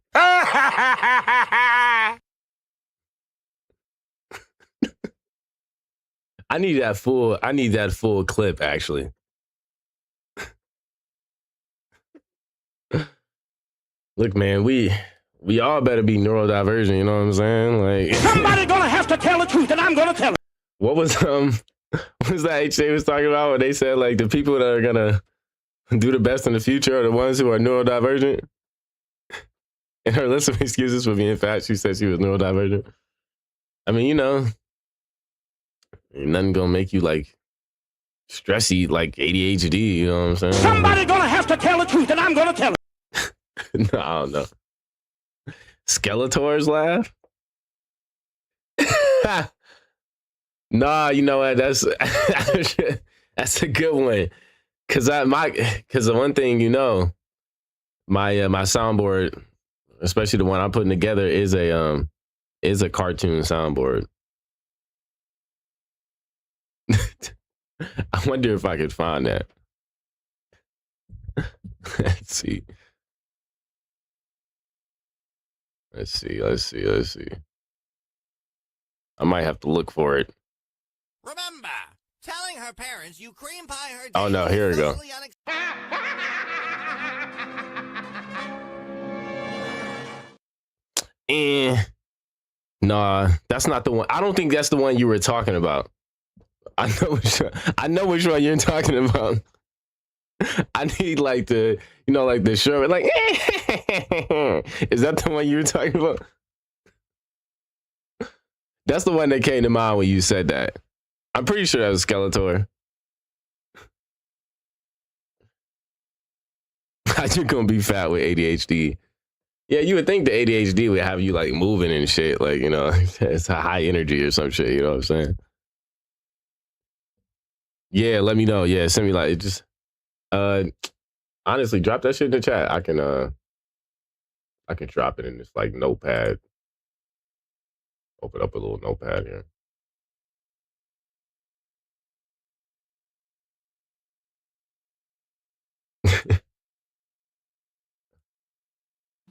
I need that full clip, actually. Look, man, we all better be neurodivergent, you know what I'm saying? Like Somebody gonna have to tell the truth, and I'm gonna tell it. what was that HJ was talking about when they said like the people that are gonna do the best in the future are the ones who are neurodivergent? In her list of excuses for being fat, she said she was neurodivergent. I mean, you know, ain't nothing gonna make you like stressy like ADHD, you know what I'm saying? Somebody gonna have to tell the truth, and I'm gonna tell it. No, I don't know. Skeletor's laugh? Nah, you know what? That's that's a good one. Cause the one thing you know, my soundboard, especially the one I'm putting together, is a cartoon soundboard. I wonder if I could find that. Let's see. I might have to look for it. Remember, telling her parents you cream pie her. Oh no, here we go. Nah, that's not the one. I don't think that's the one you were talking about. I know which one you're talking about. I need like the, you know, like the shirt, like, is that the one you were talking about? That's the one that came to mind when you said that. I'm pretty sure that was Skeletor. You're gonna be fat with ADHD. Yeah, you would think the ADHD would have you like moving and shit, like, you know, it's a high energy or some shit, you know what I'm saying? Yeah, let me know. Yeah, send me like just honestly drop that shit in the chat. I can drop it in this like notepad. Open up a little notepad here.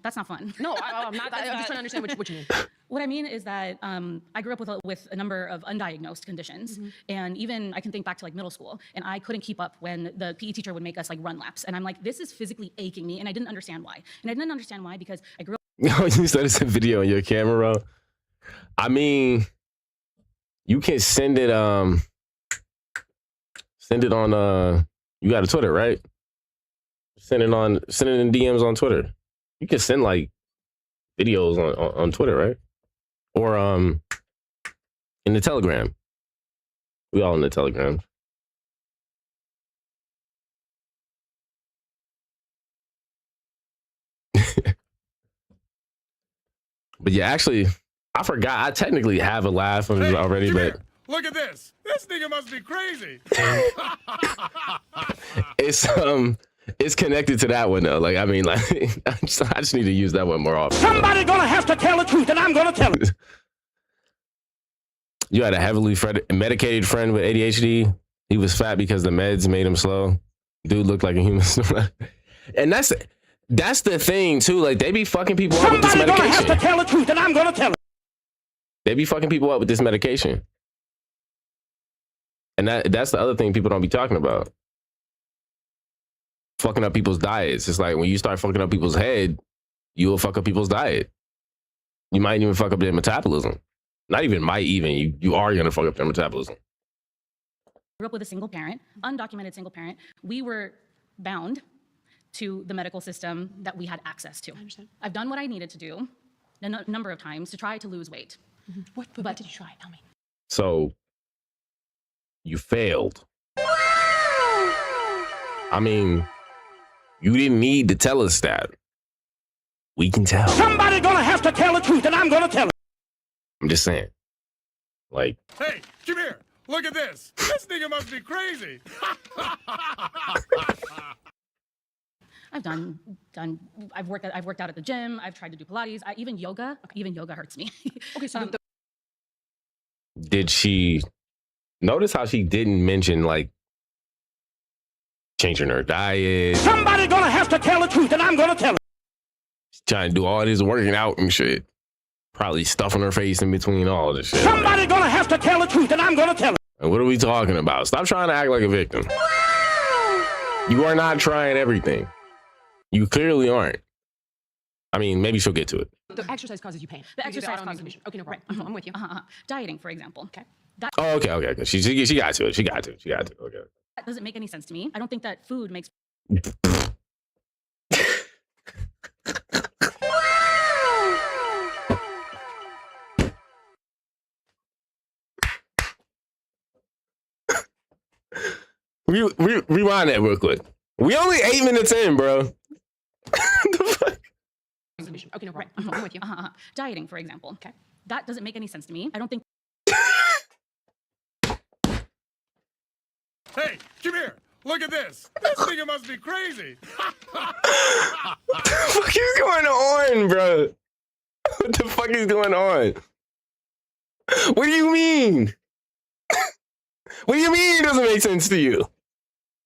That's not fun. No, I'm not. I'm just trying to understand what you mean. What I mean is that I grew up with a number of undiagnosed conditions, and even I can think back to like middle school, and I couldn't keep up when the PE teacher would make us like run laps, and I'm like, this is physically aching me, and I didn't understand why. And I didn't understand why because I grew up. You said it's a video on your camera roll. I mean, you can send it on you got a Twitter, right? Send it in DMs on Twitter. You can send like videos on Twitter, right? Or in the Telegram. We all in the Telegram. But yeah, actually, I forgot. I technically have a laugh already, but Look at this. This nigga must be crazy. it's connected to that one though. Like, I mean, like, I just need to use that one more often. Somebody gonna have to tell the truth, and I'm gonna tell it. You had a heavily medicated friend with ADHD. He was fat because the meds made him slow. Dude looked like a human. And that's the thing too. Like, they be fucking people up with this medication. Somebody gonna have to tell the truth, and I'm gonna tell it. They be fucking people up with this medication. And that's the other thing people don't be talking about. Fucking up people's diets. It's like when you start fucking up people's head, you will fuck up people's diet. You might even fuck up their metabolism. Not even might even. You are going to fuck up their metabolism. Grew up with a single parent, undocumented single parent. We were bound to the medical system that we had access to. I understand. I've done what I needed to do a number of times to try to lose weight. What did you try? Tell me. So you failed. I mean, you didn't need to tell us that. We can tell. Somebody gonna have to tell the truth, and I'm gonna tell it. I'm just saying. Like, Hey, come here. Look at this. This nigga must be crazy. I've worked out at the gym. I've tried to do Pilates. Even yoga. Even yoga hurts me. Okay, so did she notice how she didn't mention like changing her diet? Somebody gonna have to tell the truth, and I'm gonna tell it. She's trying to do all this working out and shit. Probably stuffing her face in between all this shit. Somebody gonna have to tell the truth, and I'm gonna tell it. And what are we talking about? Stop trying to act like a victim. You are not trying everything. You clearly aren't. I mean, maybe she'll get to it. the exercise causes you pain. The exercise causes me. Okay, no problem. Right. I'm with you. Dieting, for example. Okay. Oh, okay. She got to it. She got to. Okay. That doesn't make any sense to me. I don't think that food makes Rewind that real quick. We only 8 minutes in, bro. The fuck? Okay, no problem. I'm with you. Dieting, for example. Okay. That doesn't make any sense to me. I don't think. Hey, come here. Look at this. This nigga must be crazy. What the fuck is going on, bro? What the fuck is going on? What do you mean? What do you mean it doesn't make sense to you?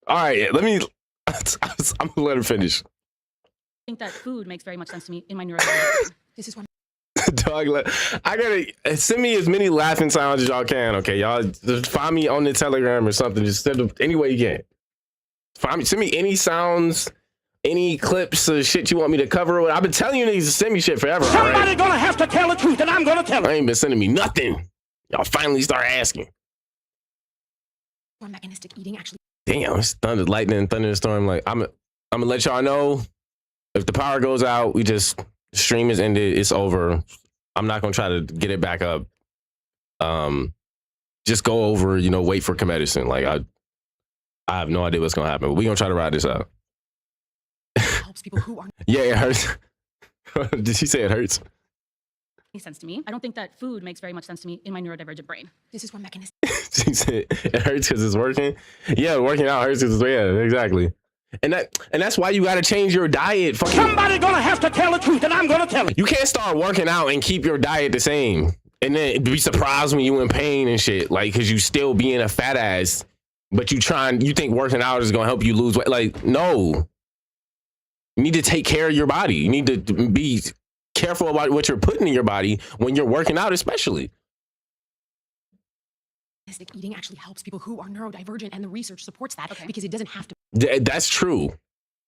All right, I'm gonna let her finish. I think that food makes very much sense to me in my neurodivergent. This is what Dog, I gotta send me as many laughing sounds as y'all can. Okay, y'all just find me on the Telegram or something. Just send them any way you can. Send me any sounds, any clips of shit you want me to cover. I've been telling you niggas to send me shit forever. Somebody gonna have to tell the truth, and I'm gonna tell I it. ain't been sending me nothing. Y'all finally start asking. or mechanistic eating actually. Damn, it's thunder, lightning, thunderstorm. Like I'm gonna let y'all know if the power goes out, stream is ended. It's over. I'm not gonna try to get it back up. Just go over, wait for Kemedicine. Like I have no idea what's gonna happen, but we're gonna try to ride this out. Helps people who are Yeah, it hurts. Did she say it hurts? Any sense to me. I don't think that food makes very much sense to me in my neurodivergent brain. This is what mechanistic. She said it hurts because it's working. Yeah, working out hurts because exactly. And that's why you gotta change your diet. Somebody gonna have to tell the truth, and I'm gonna tell it. You can't start working out and keep your diet the same, and then be surprised when you in pain and shit. Like, cause you still being a fat ass, but you think working out is gonna help you lose weight. Like, no. You need to take care of your body. You need to be careful about what you're putting in your body when you're working out, especially. Mechanistic eating actually helps people who are neurodivergent, and the research supports that because it doesn't have to. That's true.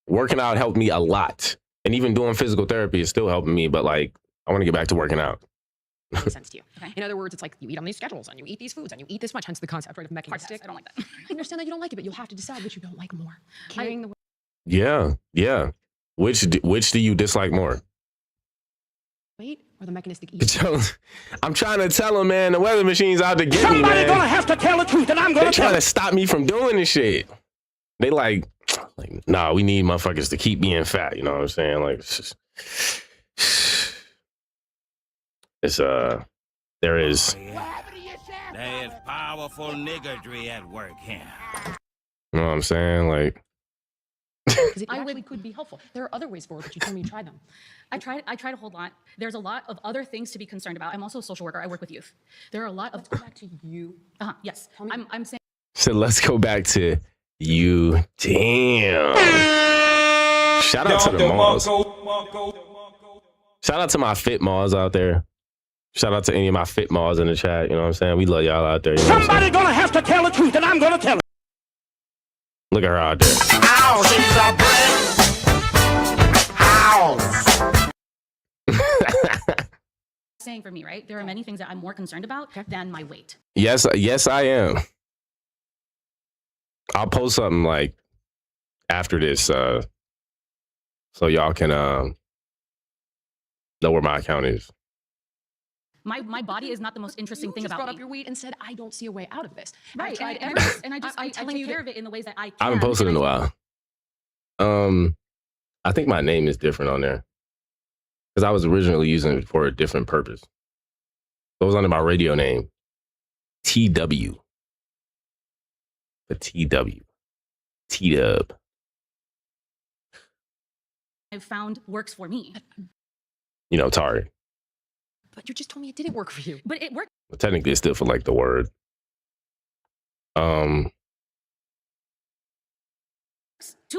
Working out helped me a lot, and even doing physical therapy is still helping me. But like, I want to get back to working out. Make sense to you. Okay. In other words, it's like you eat on these schedules, and you eat these foods, and you eat this much. Hence the concept, right, of mechanistic. I don't like that. I understand that you don't like it, but you'll have to decide which you don't like more. Carrying the weight. Yeah. Which do you dislike more? Or the mechanistic eating. I'm trying to tell him, man, the weather machine's out to get me, man. Somebody gonna have to tell the truth, and I'm gonna They tell trying it. to stop me from doing this shit. They like, nah, we need motherfuckers to keep being fat. You know what I'm saying? Like, there is. There is powerful niggardry at work here. You know what I'm saying? Like, Because it actually could be helpful. There are other ways forward, but you told me you tried them. I tried a whole lot. There's a lot of other things to be concerned about. I'm also a social worker. I work with youth. There are a lot of. Let's go back to you. Yes. I'm saying. so let's go back to you. Damn. Shout out to the malls. Shout out to my fit malls out there. Shout out to any of my fit malls in the chat. You know what I'm saying? We love y'all out there. You know Somebody gonna have to tell the truth, and I'm gonna tell it. Look at her out there. Ow, she's a brick. Ow. Saying for me, right? There are many things that I'm more concerned about than my weight. Yes, I am. I'll post something like after this, so y'all can know where my account is. My body is not the most interesting thing just about brought me. up your weight and said, I don't see a way out of this. Right, I tried and everything. I take care of it in the ways that I can. I haven't posted in a while. I think my name is different on there because I was originally using it for a different purpose. So it was under my radio name, TW. The TW. T-Dub. I've found works for me. You know, Tari. But you just told me it didn't work for you. But it worked Well, technically, it's still for like the word. to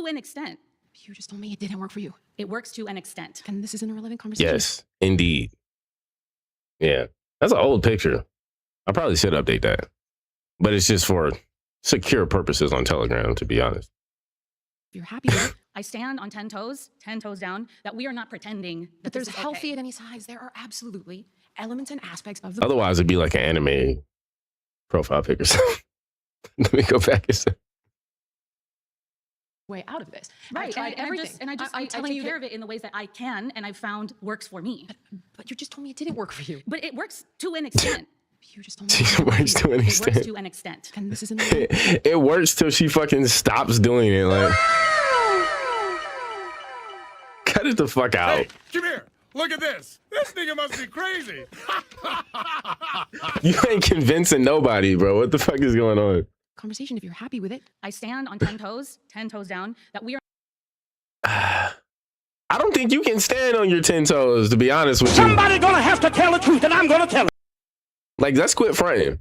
an extent. You just told me it didn't work for you. It works to an extent. And this is an irrelevant conversation. Yes, indeed. Yeah, that's an old picture. I probably should update that. But it's just for secure purposes on Telegram, to be honest. If you're happy with it. I stand on 10 toes down, that we are not pretending that But there's this is healthy okay. at any size. There are absolutely elements and aspects of the Otherwise, it'd be like an anime profile pic or something. Let me go back and say. way out of this. Right, I tried everything. I take care of it in the ways that I can, and I've found works for me. But you just told me it didn't work for you. But it works to an extent. You just told me It works to an It works extent. to an extent. And this is an It works till she fucking stops doing it. Like, cut it the fuck out. Hey, come here. Look at this. This nigga must be crazy. You ain't convincing nobody, bro. What the fuck is going on? conversation if you're happy with it. I stand on 10 toes down, that we are. I don't think you can stand on your 10 toes, to be honest with you. Somebody gonna have to tell the truth, and I'm gonna tell it. Like, let's quit fronting.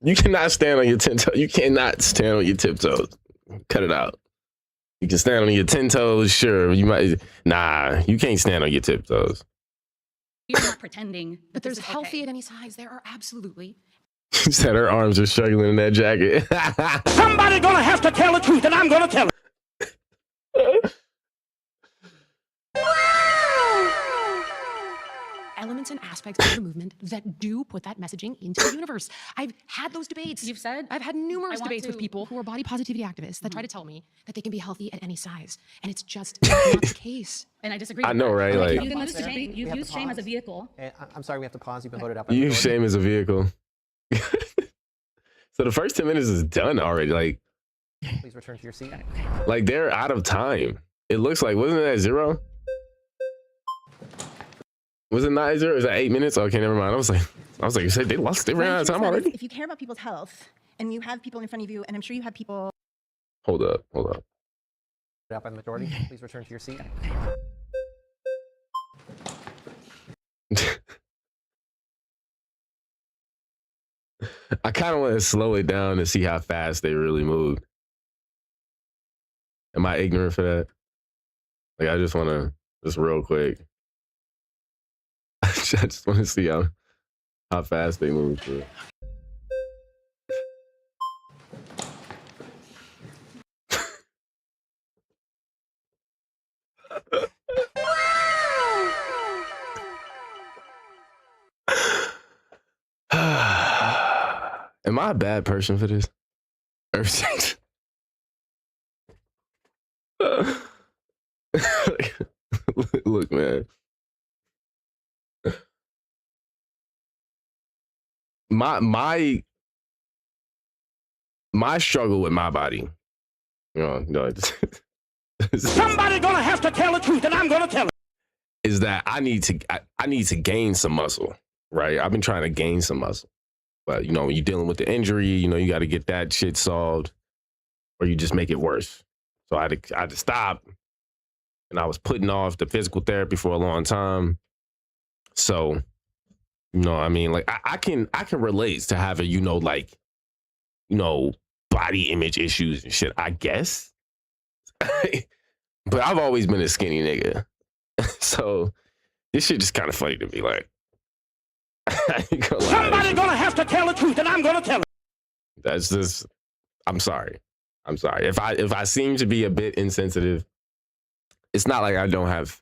You cannot stand on your 10 toes. You cannot stand on your tiptoes. Cut it out. You can stand on your 10 toes, sure. You might. Nah, you can't stand on your tiptoes. We're not pretending that But there's this is healthy okay. at any size. There are absolutely. She said her arms are struggling in that jacket. Somebody gonna have to tell the truth, and I'm gonna tell it. Elements and aspects of the movement that do put that messaging into the universe. I've had those debates. You've said? I've had numerous I want debates with to- people who are body positivity activists that try to tell me that they can be healthy at any size. And it's just not the case. And I disagree. I with know, that. right? Like, Like, you've used shame, you've used shame as a vehicle. I'm sorry, we have to pause. You've been voted out. you use shame as a vehicle. So the first 10 minutes is done already. Please return to your seat. Like they're out of time. It looks like, wasn't that 0? Was it not 0? Is that 8 minutes? Okay, never mind. I was like, you said they ran out of time already? If you care about people's health and you have people in front of you, and I'm sure you have people. Hold up. Out by the majority. Please return to your seat. I kind of want to slow it down to see how fast they really moved. Am I ignorant for that? Like, I just want to, just real quick. I just want to see how fast they move through. Am I a bad person for this? Look, man. My struggle with my body. Somebody gonna have to tell the truth, and I'm gonna tell it. Is that I need to gain some muscle, right? I've been trying to gain some muscle. But, when you're dealing with the injury, you got to get that shit solved or you just make it worse. So I had to stop. And I was putting off the physical therapy for a long time. So, like I can relate to having, body image issues and shit, I guess. But I've always been a skinny nigga. So this shit just kind of funny to me. Like, Somebody's gonna have to tell the truth, and I'm gonna tell it. That's just. I'm sorry. If I seem to be a bit insensitive, it's not like I don't have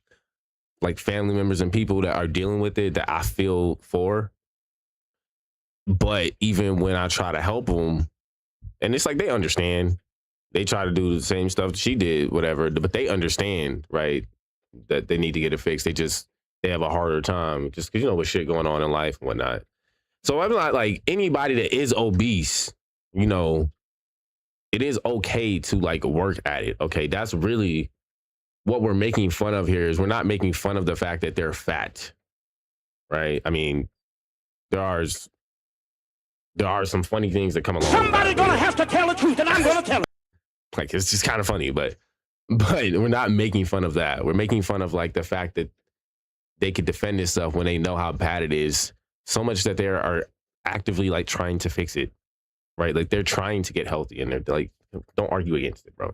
like family members and people that are dealing with it that I feel for. But even when I try to help them, and it's like they understand, they try to do the same stuff she did, whatever, but they understand, right, that they need to get it fixed. They have a harder time just because, with shit going on in life and whatnot. So I'm not like anybody that is obese, it is okay to like work at it. Okay. That's really what we're making fun of here. Is we're not making fun of the fact that they're fat, right? I mean, there are some funny things that come along. Somebody's gonna have to tell the truth, and I'm gonna tell it. Like, it's just kind of funny, but we're not making fun of that. We're making fun of like the fact that they could defend this stuff when they know how bad it is, so much that they are actively like trying to fix it, right? Like they're trying to get healthy, and they're like, don't argue against it, bro.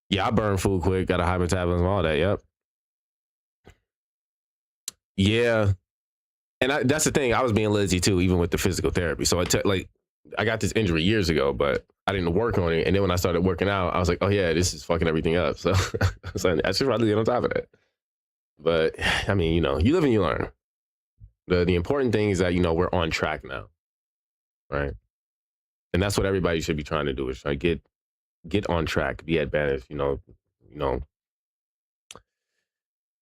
Yeah, I burn food quick, got a high metabolism, all that. Yep. Yeah. And that's the thing. I was being lazy too, even with the physical therapy. So I got this injury years ago, but I didn't work on it. And then when I started working out, I was like, oh yeah, this is fucking everything up. So I should probably get on top of that. But I mean, you live and you learn. The important thing is that, we're on track now. Right. And that's what everybody should be trying to do, is try to get on track, be advantage,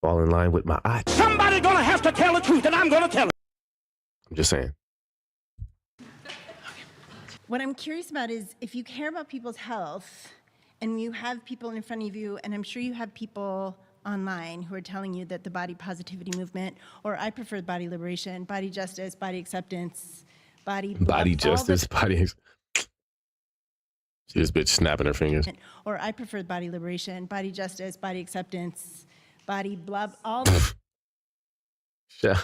fall in line with my eye. Somebody's gonna have to tell the truth, and I'm gonna tell it. I'm just saying. What I'm curious about is if you care about people's health and you have people in front of you, and I'm sure you have people online who are telling you that the body positivity movement, or I prefer body liberation, body justice, body acceptance, body justice, body. See this bitch snapping her fingers. Or I prefer body liberation, body justice, body acceptance, body blah, all. Yeah.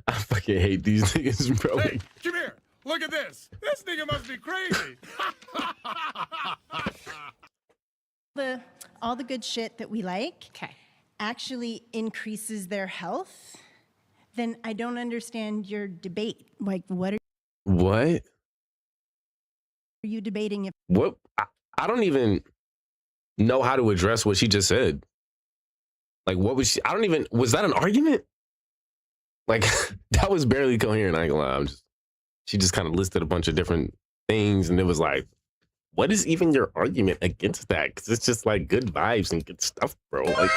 I fucking hate these niggas, bro. Hey, come here. Look at this. This nigga must be crazy. All the good shit that we like actually increases their health, then I don't understand your debate. Like, what are you debating? If What? I don't even know how to address what she just said. Like, what was she? Was that an argument? Like, that was barely coherent. I ain't gonna lie. She just kind of listed a bunch of different things, and it was like, what is even your argument against that? Because it's just like good vibes and good stuff, bro. Like,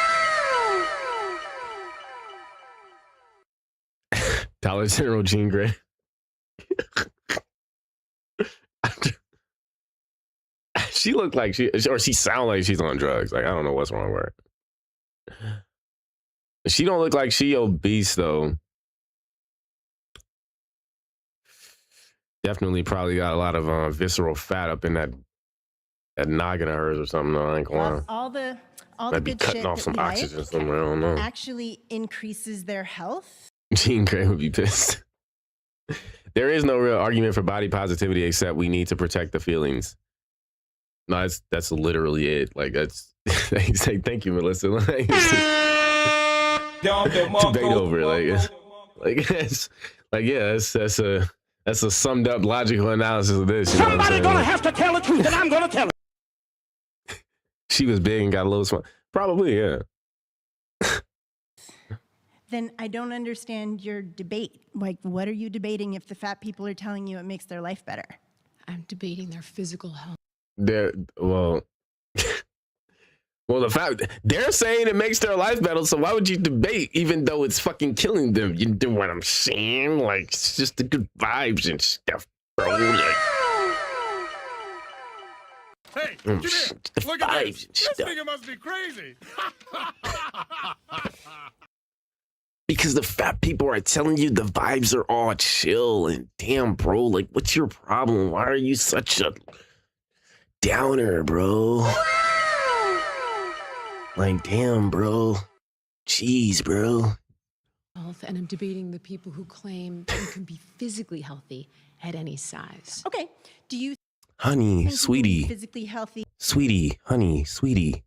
Dollar General Jean Grey. She looked like she sound like she's on drugs. Like, I don't know what's wrong with her. She don't look like she obese though. Definitely probably got a lot of visceral fat up in that noggin of hers or something. No, I ain't gonna lie. all the Might be good cutting shit off that some we like oxygen somewhere. I don't know. actually increases their health. Jean Grey would be pissed. There is no real argument for body positivity except we need to protect the feelings. No, that's literally it. Like, that's thank you, Melissa. Like, debate over it. Like that's like, yeah, that's a summed up logical analysis of this. Somebody's gonna have to tell the truth, and I'm gonna tell it. She was big and got a little small. Probably, yeah. Then I don't understand your debate. Like, what are you debating if the fat people are telling you it makes their life better? I'm debating their physical health. Well, the fact they're saying it makes their life better, so why would you debate even though it's fucking killing them? You know what I'm saying? Like, it's just the good vibes and stuff, bro. Like, hey, come here. the Look at vibes this. and This stuff. nigga must be crazy. Because the fat people are telling you the vibes are all chill and damn, bro. Like, what's your problem? Why are you such a downer, bro? Like, damn, bro. Jeez, bro. Health, and I'm debating the people who claim that you can be physically healthy at any size. Okay, do you Honey, think sweetie. physically healthy? Sweetie, honey, sweetie.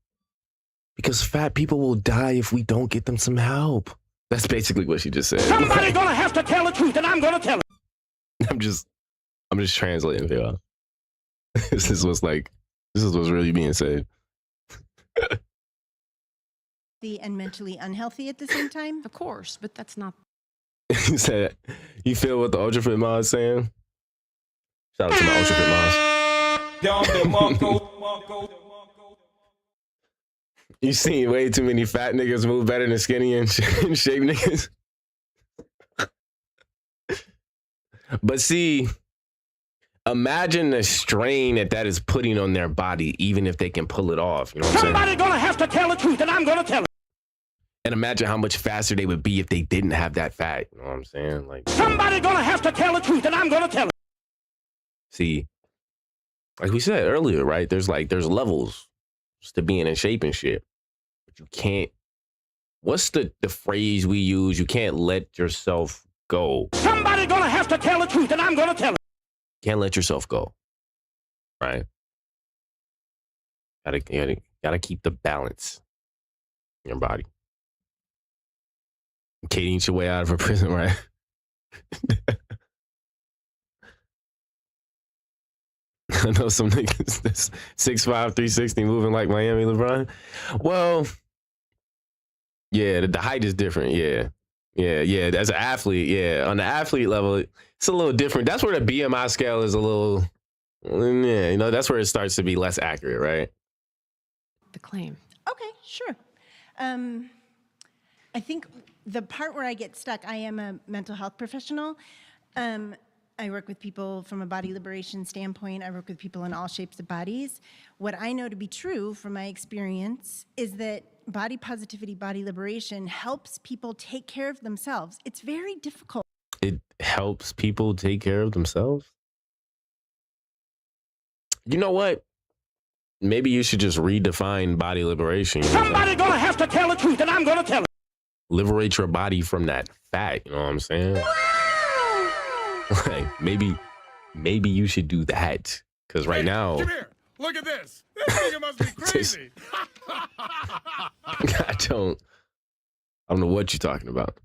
Because fat people will die if we don't get them some help. That's basically what she just said. Somebody gonna have to tell the truth, and I'm gonna tell it. I'm just translating for y'all. This is what's really being said. And mentally unhealthy at the same time? Of course, but that's not. You said, you feel what the Ultra Fit Ma is saying? Shout out to my Ultra Fit Mas. You seen way too many fat niggas move better than skinny and shape niggas. But see, imagine the strain that is putting on their body, even if they can pull it off. You know what I'm saying? Somebody gonna have to tell the truth, and I'm gonna tell it. And imagine how much faster they would be if they didn't have that fat. You know what I'm saying? Like, somebody gonna have to tell the truth, and I'm gonna tell it. See, like we said earlier, right? There's levels to being in shape and shit. But you can't. What's the phrase we use? You can't let yourself go. Somebody gonna have to tell the truth, and I'm gonna tell it. Can't let yourself go. Right? Gotta keep the balance in your body. Katie eats your way out of her prison, right? I know some niggas that's 6'5", 360 moving like Miami LeBron. Well, yeah, the height is different. Yeah. As an athlete, yeah. On the athlete level, it's a little different. That's where the BMI scale is a little, yeah, you know, that's where it starts to be less accurate, right? The claim. Okay, sure. I think the part where I get stuck, I am a mental health professional. I work with people from a body liberation standpoint. I work with people in all shapes of bodies. What I know to be true from my experience is that body positivity, body liberation helps people take care of themselves. It's very difficult. It helps people take care of themselves? You know what? Maybe you should just redefine body liberation. You know somebody gonna have to tell the truth, and I'm gonna tell it. Liberate your body from that fat, you know what I'm saying? Like, maybe you should do that. Because right now... Come here. Look at this. This nigga must be crazy. I don't know what you're talking about.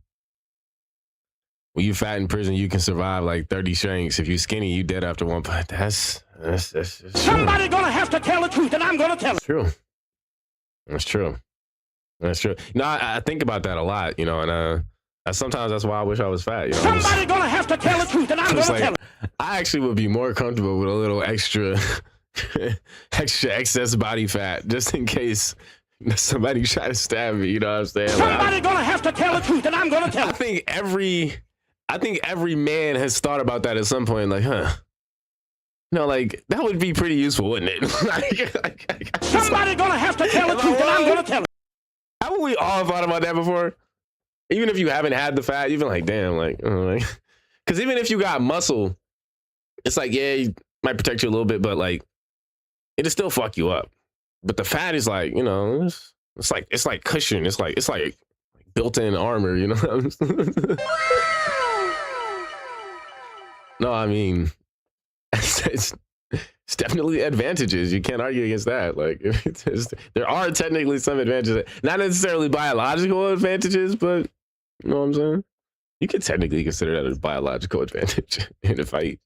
When you fat in prison, you can survive like 30 shanks. If you skinny, you dead after one point. That's somebody gonna have to tell the truth, and I'm gonna tell it. True. That's true. That's true. No, I think about that a lot, you know, and sometimes that's why I wish I was fat. You know? Somebody gonna have to tell the truth, and I'm gonna tell it. I actually would be more comfortable with a little extra excess body fat, just in case somebody try to stab me. You know what I'm saying? Somebody gonna have to tell the truth, and I'm gonna tell it. I think every man has thought about that at some point. Like, huh? No, like that would be pretty useful, wouldn't it? Somebody gonna have to tell the truth, and I'm gonna tell it. Haven't we all thought about that before? Even if you haven't had the fat, you've been like, damn, like, because even if you got muscle, it's like, yeah, it might protect you a little bit, but like, it'll still fuck you up. But the fat is like, you know, it's like cushion. It's like built-in armor, you know? No, I mean, it's definitely advantages. You can't argue against that. Like, there are technically some advantages, not necessarily biological advantages, but you know what I'm saying? You could technically consider that a biological advantage in a fight.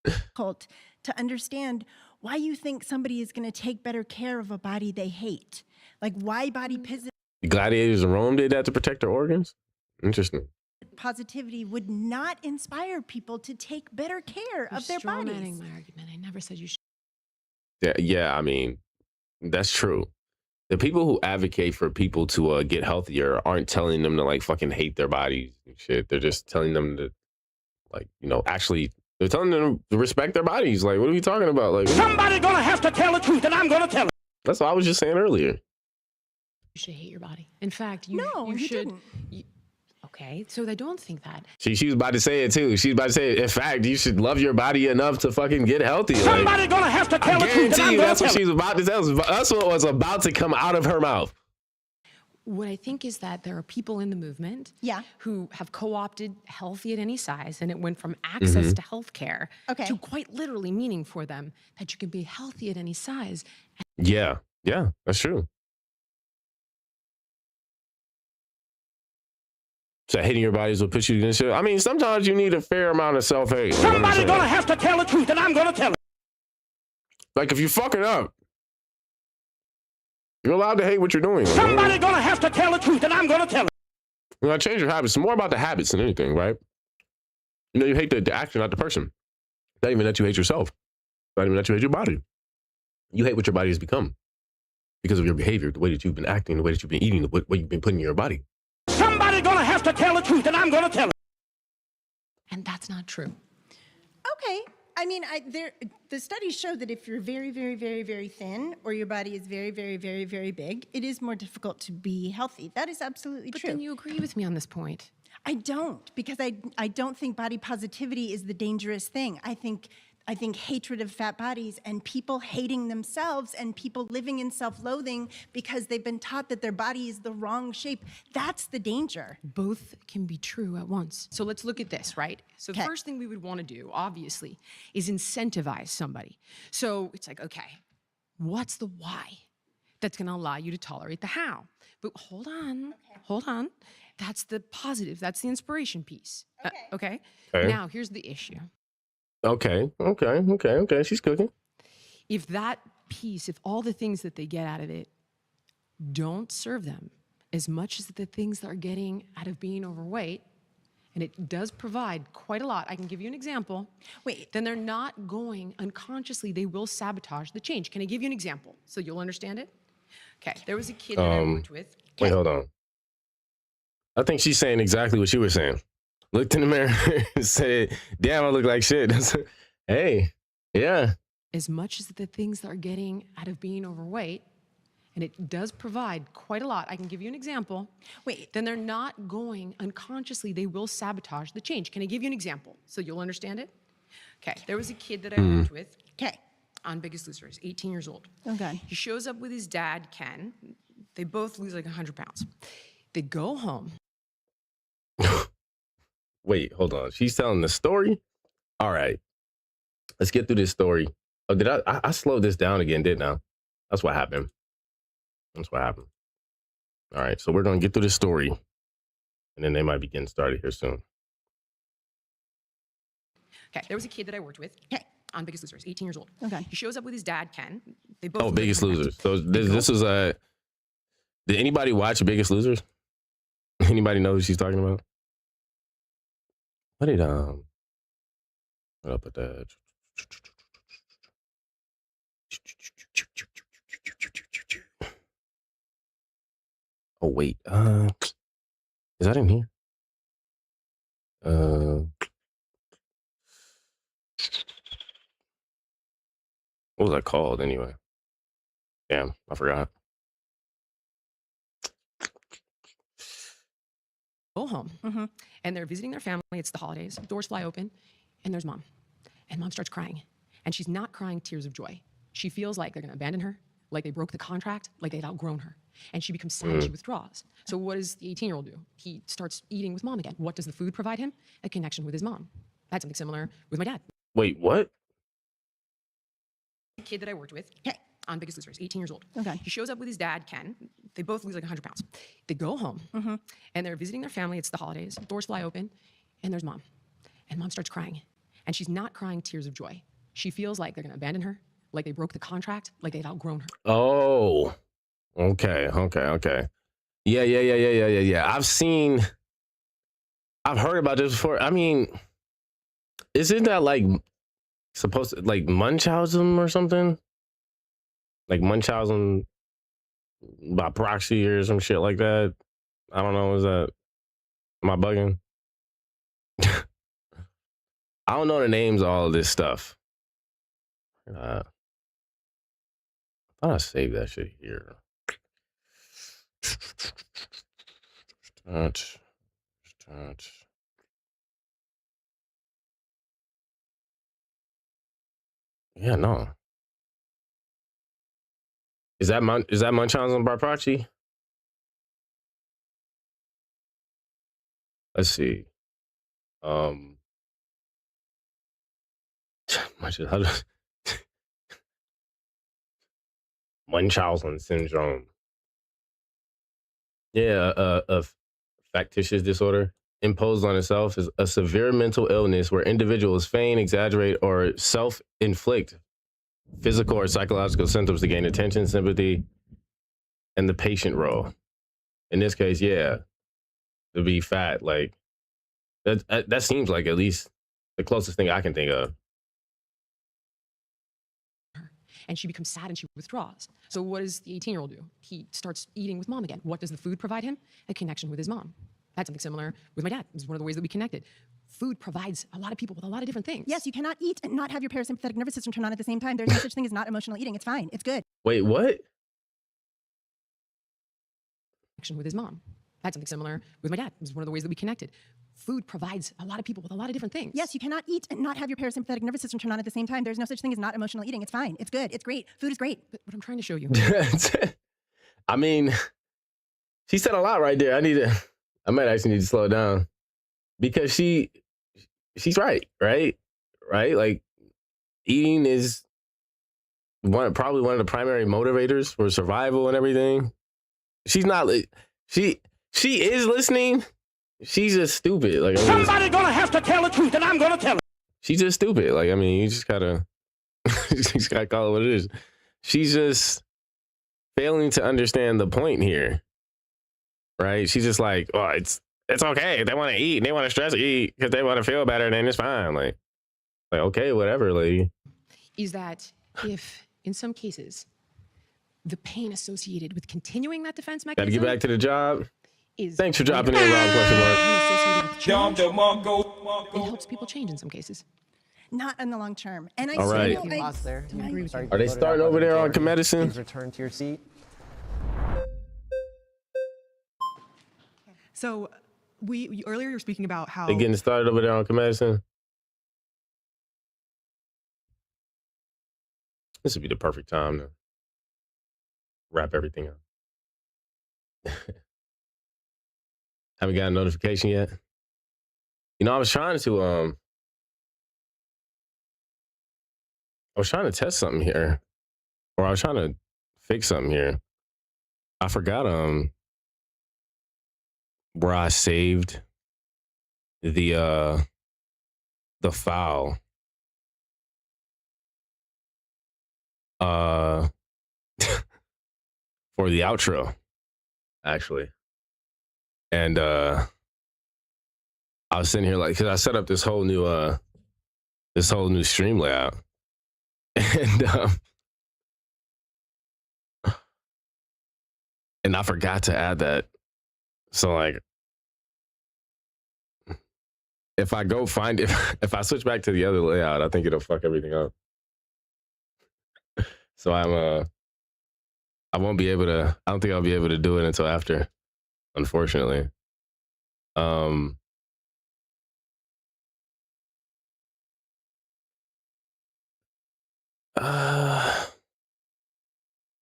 Difficult to understand why you think somebody is going to take better care of a body they hate. Like, why body gladiators in Rome did that to protect their organs? Interesting. Positivity would not inspire people to take better care of their bodies. My argument. I never said you should. Yeah, I mean, that's true. The people who advocate for people to get healthier aren't telling them to like fucking hate their bodies and shit. They're just telling them to, like, you know, actually, they're telling them to respect their bodies. Like, what are we talking about? Like, somebody gonna have to tell the truth, and I'm gonna tell it. That's what I was just saying earlier. You should hate your body. In fact, you should. Didn't. Okay, so they don't think that. She was about to say it too. She's about to say, in fact, you should love your body enough to fucking get healthy. Somebody gonna have to tell the truth. I guarantee you that's what she was about to tell us. That's what was about to come out of her mouth. What I think is that there are people in the movement who have co-opted healthy at any size, and it went from access to healthcare to quite literally meaning for them that you can be healthy at any size. Yeah, that's true. So hating your body is what puts you against it. I mean, sometimes you need a fair amount of self-hate. Somebody's gonna have to tell the truth, and I'm gonna tell it. Like if you fucking up, you're allowed to hate what you're doing. Somebody's gonna have to tell the truth, and I'm gonna tell it. You know, change your habits. It's more about the habits than anything, right? You know, you hate the action, not the person. Not even that you hate yourself. Not even that you hate your body. You hate what your body has become because of your behavior, the way that you've been acting, the way that you've been eating, the way you've been putting in your body. Somebody's gonna have to tell the truth, and I'm gonna tell it. And that's not true. Okay. I mean, the studies show that if you're very, very, very, very thin or your body is very, very, very, very big, it is more difficult to be healthy. That is absolutely true. But then you agree with me on this point. I don't, because I don't think body positivity is the dangerous thing. I think hatred of fat bodies and people hating themselves and people living in self-loathing because they've been taught that their body is the wrong shape, that's the danger. Both can be true at once. So let's look at this, right? So the first thing we would want to do, obviously, is incentivize somebody. So it's like, okay, what's the why that's going to allow you to tolerate the how? But hold on. That's the positive. That's the inspiration piece. Okay? Now, here's the issue. Okay. She's cooking. If that piece, if all the things that they get out of it don't serve them as much as the things they're getting out of being overweight, and it does provide quite a lot, I can give you an example. Wait. Then they're not going unconsciously, they will sabotage the change. Can I give you an example so you'll understand it? Okay, there was a kid that I worked with. Wait, hold on. I think she's saying exactly what you were saying. Looked in the mirror and said, damn, I look like shit. Hey, yeah. As much as the things they're getting out of being overweight, and it does provide quite a lot, I can give you an example. Wait. Then they're not going unconsciously, they will sabotage the change. Can I give you an example so you'll understand it? Okay, there was a kid that I worked with. Okay. On Biggest Loser, he's 18 years old. Okay. He shows up with his dad, Ken. They both lose like 100 pounds. They go home. Wait, hold on. She's telling the story? All right. Let's get through this story. Oh, did I slowed this down again, didn't I? That's what happened. All right, so we're going to get through this story, and then they might be getting started here soon. Okay, there was a kid that I worked with. Okay. On Biggest Loser, he's 18 years old. Okay. He shows up with his dad, Ken. They both lose Biggest 100 Losers. pounds. So this is did anybody watch Biggest Losers? Anybody know who she's talking about? What up with that? Oh wait, is that in here? What was that called anyway? Damn, I forgot. Go home. And they're visiting their family. It's the holidays. Doors fly open. And there's mom. And mom starts crying. And she's not crying tears of joy. She feels like they're going to abandon her, like they broke the contract, like they'd outgrown her. And she becomes sad. She withdraws. So what does the 18-year-old do? He starts eating with mom again. What does the food provide him? A connection with his mom. I had something similar with my dad. Wait, what? The kid that I worked with. Okay. On Biggest Loser, he's 18 years old. Okay. He shows up with his dad, Ken. They both lose like 100 pounds. They go home. And they're visiting their family. It's the holidays. Doors fly open. And there's mom. And mom starts crying. And she's not crying tears of joy. She feels like they're going to abandon her, like they broke the contract, like they'd outgrown her. Oh, okay. Yeah. I've heard about this before. I mean, isn't that like supposed to like Munchausen or something? Like Munchausen by proxy or some shit like that. I don't know. Am I bugging? I don't know the names of all of this stuff. I thought I saved that shit here. Start. Yeah, no. Is that Munchausen by proxy? Let's see. Munchausen syndrome. Yeah, a factitious disorder. imposed on itself is a severe mental illness where individuals feign, exaggerate, or self-inflict physical or psychological symptoms to gain attention, sympathy, and the patient role. In this case, yeah, to be fat, like that seems like at least the closest thing I can think of. And she becomes sad and she withdraws. So what does the 18-year-old do? He starts eating with mom again. What does the food provide him? A connection with his mom. I had something similar with my dad. It was one of the ways that we connected. Food provides a lot of people with a lot of different things. Yes, you cannot eat and not have your parasympathetic nervous system turn on at the same time. There's no such thing as not emotional eating. It's fine. It's good. Wait, what? Connection with his mom. I had something similar with my dad. It was one of the ways that we connected. Food provides a lot of people with a lot of different things. Yes, you cannot eat and not have your parasympathetic nervous system turn on at the same time. There's no such thing as not emotional eating. It's fine. It's good. It's great. Food is great. But what I'm trying to show you. I mean, she said a lot right there. I might actually need to slow down because she's right? Like eating is probably one of the primary motivators for survival and everything. She's not, she is listening. She's just stupid. Like Somebody gonna have to tell the truth, and I'm gonna tell it. She's just stupid. Like, I mean, you just gotta, you just gotta call it what it is. She's just failing to understand the point here, right? She's just like, oh, it's okay. If they want to eat, they want to stress eat because they want to feel better, then it's fine. Like, okay, whatever, lady. Is that if, in some cases, the pain associated with continuing that defense mechanism... Gotta get back to the job. Thanks for dropping in, Rob. It helps people change in some cases. Not in the long term. And I All right. Are they starting over there on Kemedicine? Please return to your seat. So earlier you were speaking about how They getting started over there on Kemedicine? This would be the perfect time to wrap everything up. Haven't got a notification yet. You know, I was trying to test something here. Or I was trying to fix something here. I forgot where I saved the file. For the outro, actually. And I was sitting here like, because I set up this whole new stream layout, and I forgot to add that. So like, if I go find it, if I switch back to the other layout, I think it'll fuck everything up. So I won't be able to. I don't think I'll be able to do it until after, unfortunately.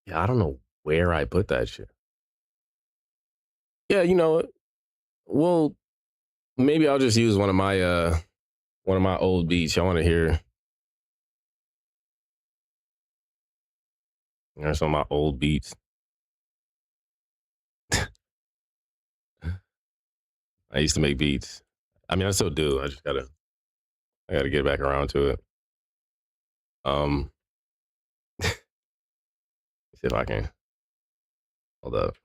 Yeah, I don't know where I put that shit. Yeah, you know, well, maybe I'll just use one of my old beats. I want to hear. There's some of my old beats. I used to make beats. I mean, I still do. I gotta get back around to it. See if I can. Hold up.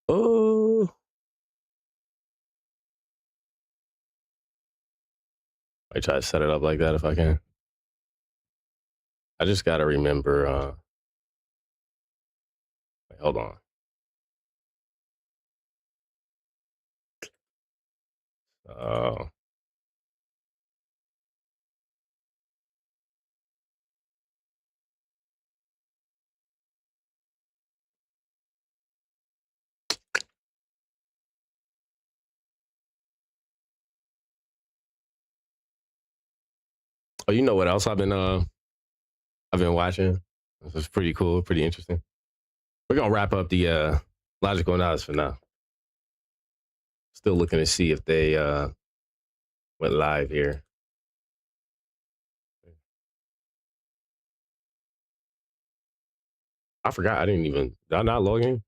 Oh. I try to set it up like that if I can. I just gotta remember. Wait, hold on. Oh. Oh, you know what else I've been watching? This is pretty cool, pretty interesting. We're gonna wrap up the logical analysis for now. Still looking to see if they went live here. I forgot. Did I not log in?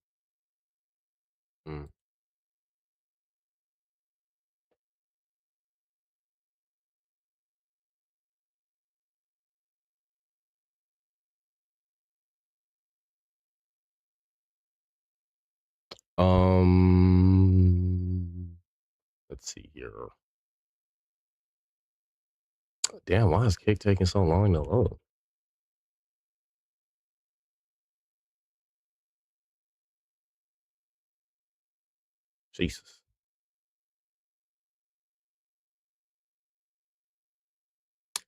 Let's see here. Damn, why is Kick taking so long to load? Jesus.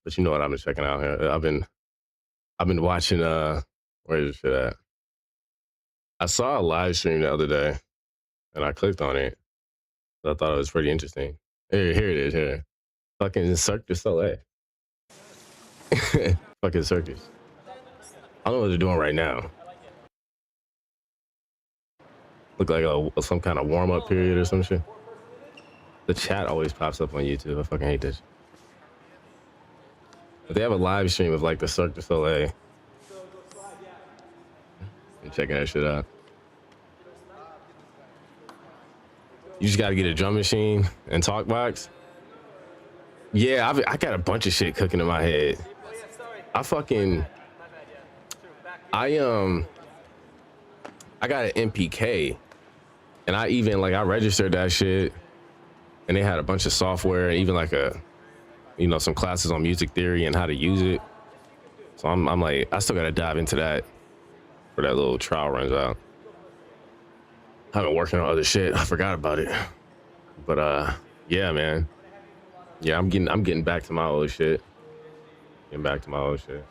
But you know what I've been checking out here? I've been watching where is this shit at? I saw a live stream the other day and I clicked on it. I thought it was pretty interesting. Here it is here. Fucking Cirque du Soleil. Fucking circus. I don't know what they're doing right now. Look like some kind of warm-up period or some shit. The chat always pops up on YouTube. I fucking hate this. But they have a live stream of like the Cirque du Soleil. I'm checking that shit out. You just got to get a drum machine and talk box. Yeah, I got a bunch of shit cooking in my head. I got an MPK, and I registered that shit, and they had a bunch of software, and even like some classes on music theory and how to use it. So I'm like, I still got to dive into that for that little trial runs out. I've been working on other shit. I forgot about it, but yeah, man. Yeah, I'm getting back to my old shit. Getting back to my old shit.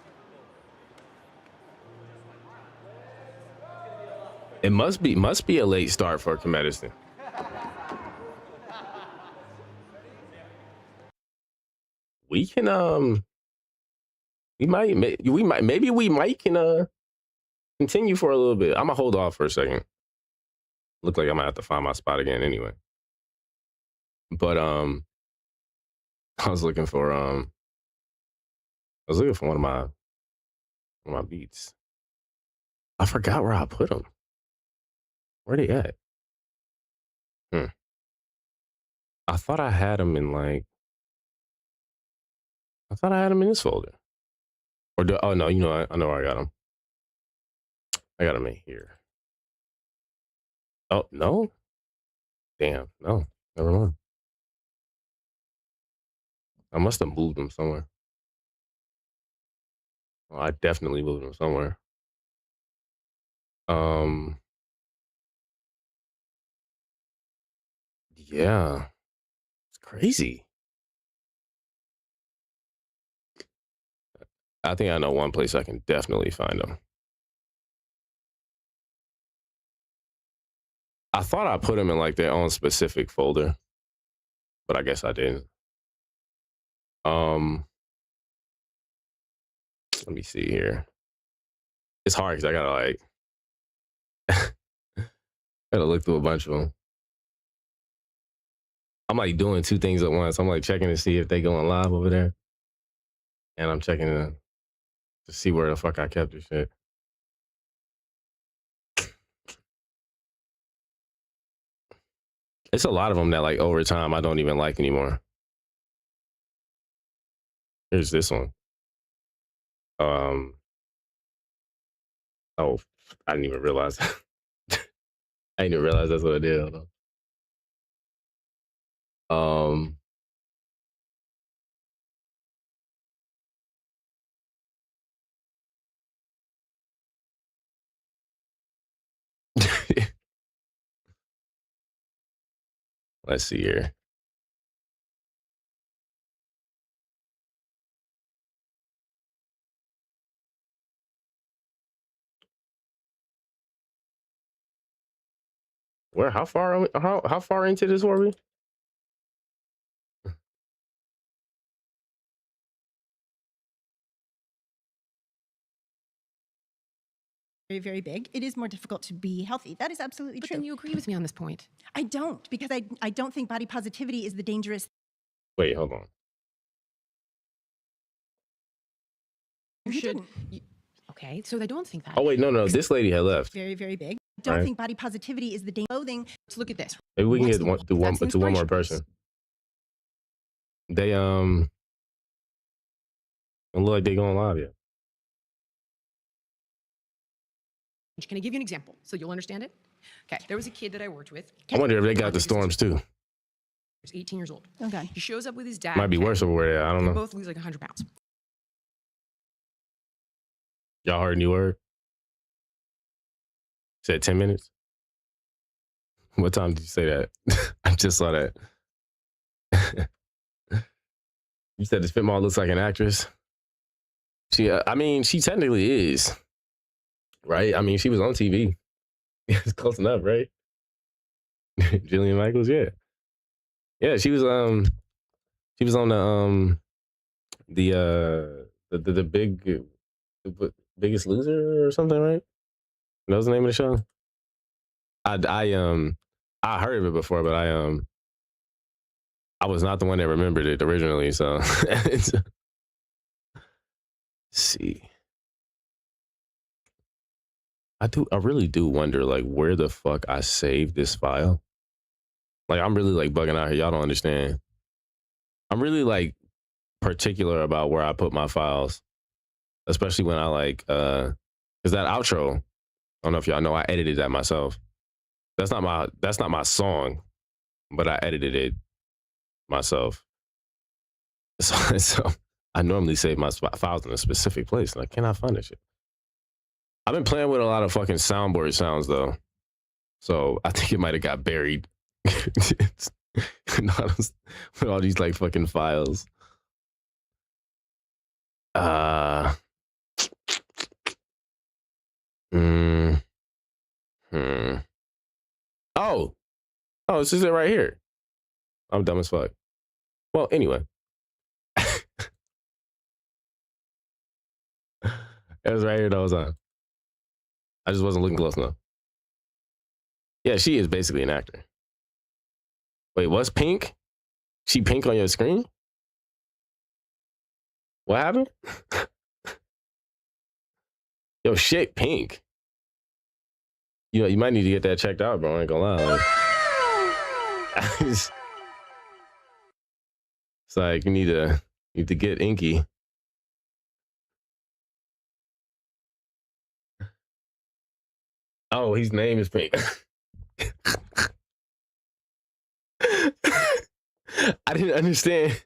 It must be a late start for Kemedicine. We can maybe we might can continue for a little bit. I'm gonna hold off for a second. Look like I'm gonna have to find my spot again anyway. But I was looking for one of my beats. I forgot where I put them. Where they at? I thought I had them in this folder. Oh no, you know I know where I got them. I got them in here. Oh no. Damn, no. Never mind. I must have moved them somewhere. Oh, I definitely moved them somewhere. Yeah. It's crazy. I think I know one place I can definitely find them. I thought I put them in like their own specific folder, but I guess I didn't. Let me see here. It's hard because I gotta gotta look through a bunch of them. I'm like doing two things at once. I'm like checking to see if they going live over there, and I'm checking to see where the fuck I kept this shit. It's a lot of them that like over time I don't even like anymore. Here's this one. Oh, I didn't even realize. I didn't even realize that's what I did. Hold on. Let's see here. Where? How far? How far into this were we? Very, very big. It is more difficult to be healthy. That is absolutely But true. then you agree with me on this point. I don't, because I don't think body positivity is the dangerous. Wait, hold on. You should. Okay, so they don't think that. Oh wait, no. This lady had left. Very, very big. I don't think body positivity is the clothing. Let's look at this. Maybe we can get one more person. They don't look like they going live yet. Can I give you an example so you'll understand it? Okay, there was a kid that I worked with. I wonder if they got the storms too. He's 18 years old. Okay. He shows up with his dad. Might be worse over where I don't They know. both lose like 100 pounds. Y'all heard new word? Said 10 minutes? What time did you say that? I just saw that. You said the Spitball looks like an actress. I mean, she technically is, right? I mean, she was on TV. It's close enough, right? Jillian Michaels, yeah. Yeah, she was on the Biggest Loser or something, right? That was the name of the show. I heard of it before, but I was not the one that remembered it originally, so let's see. I really do wonder like where the fuck I saved this file. Like I'm really like bugging out here. Y'all don't understand. I'm really like particular about where I put my files, especially when I like because that outro, I don't know if y'all know, I edited that myself. That's not my song, but I edited it myself. So I normally save my files in a specific place, and I cannot find that shit. I've been playing with a lot of fucking soundboard sounds though, so I think it might have got buried with all these like fucking files. Oh, this is it right here. I'm dumb as fuck. Well, anyway. It was right here the whole time. I just wasn't looking close enough. Yeah, she is basically an actor. Wait, what's Pink? She Pink on your screen? What happened? Yo, shit, Pink. You know, you might need to get that checked out, bro. I ain't gonna lie. It's like you need to get inky. Oh, his name is Pink. I didn't understand.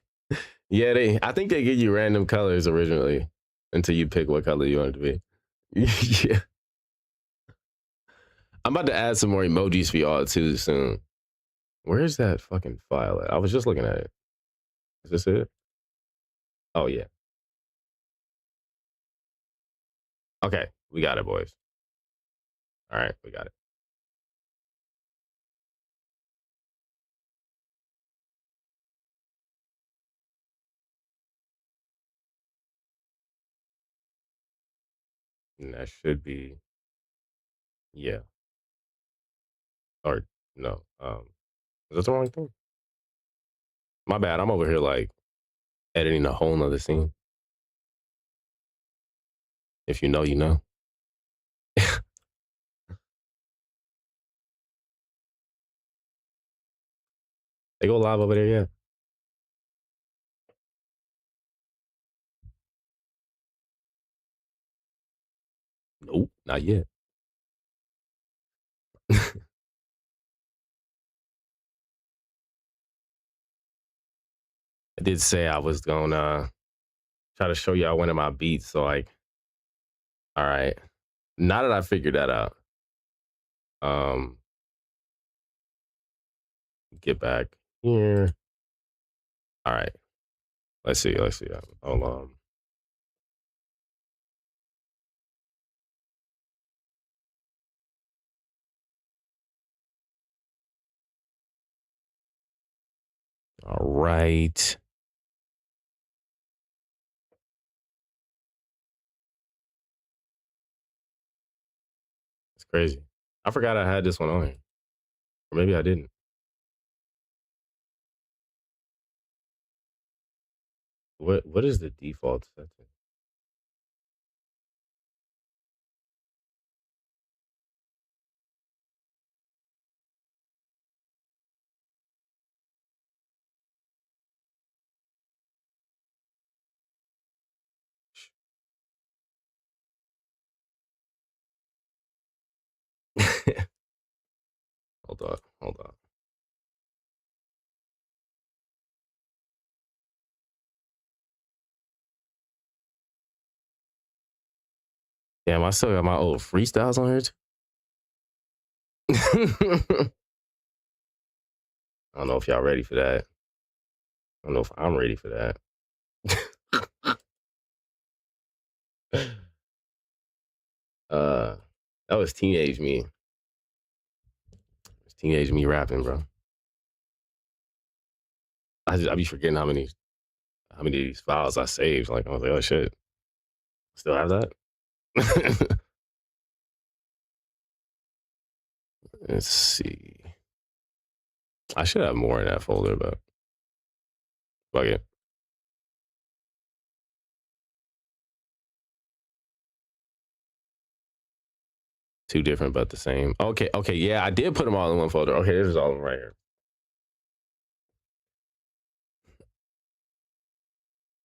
Yeah, I think they give you random colors originally until you pick what color you want it to be. Yeah. I'm about to add some more emojis for y'all too soon. Where is that fucking file at? I was just looking at it. Is this it? Oh yeah. Okay, we got it, boys. All right, we got it. And that should be, yeah. Or no. Is that the wrong thing? My bad. I'm over here like editing a whole nother scene. If you know, you know. They go live over there, yeah. Nope, not yet. I did say I was gonna try to show y'all one of my beats. So like, all right. Now that I figured that out, get back here. All right. Let's see. Hold on. All right. It's crazy. I forgot I had this one on here. Or maybe I didn't. What is the default setting? Hold on. Damn, I still got my old freestyles on here. I don't know if y'all ready for that. I don't know if I'm ready for that. That was teenage me. It's teenage me rapping, bro. I be forgetting how many of these files I saved. Like, I was like, oh shit. Still have that? Let's see. I should have more in that folder, but fuck it. Two different, but the same. Okay, yeah, I did put them all in one folder. Okay, this is all of them right here.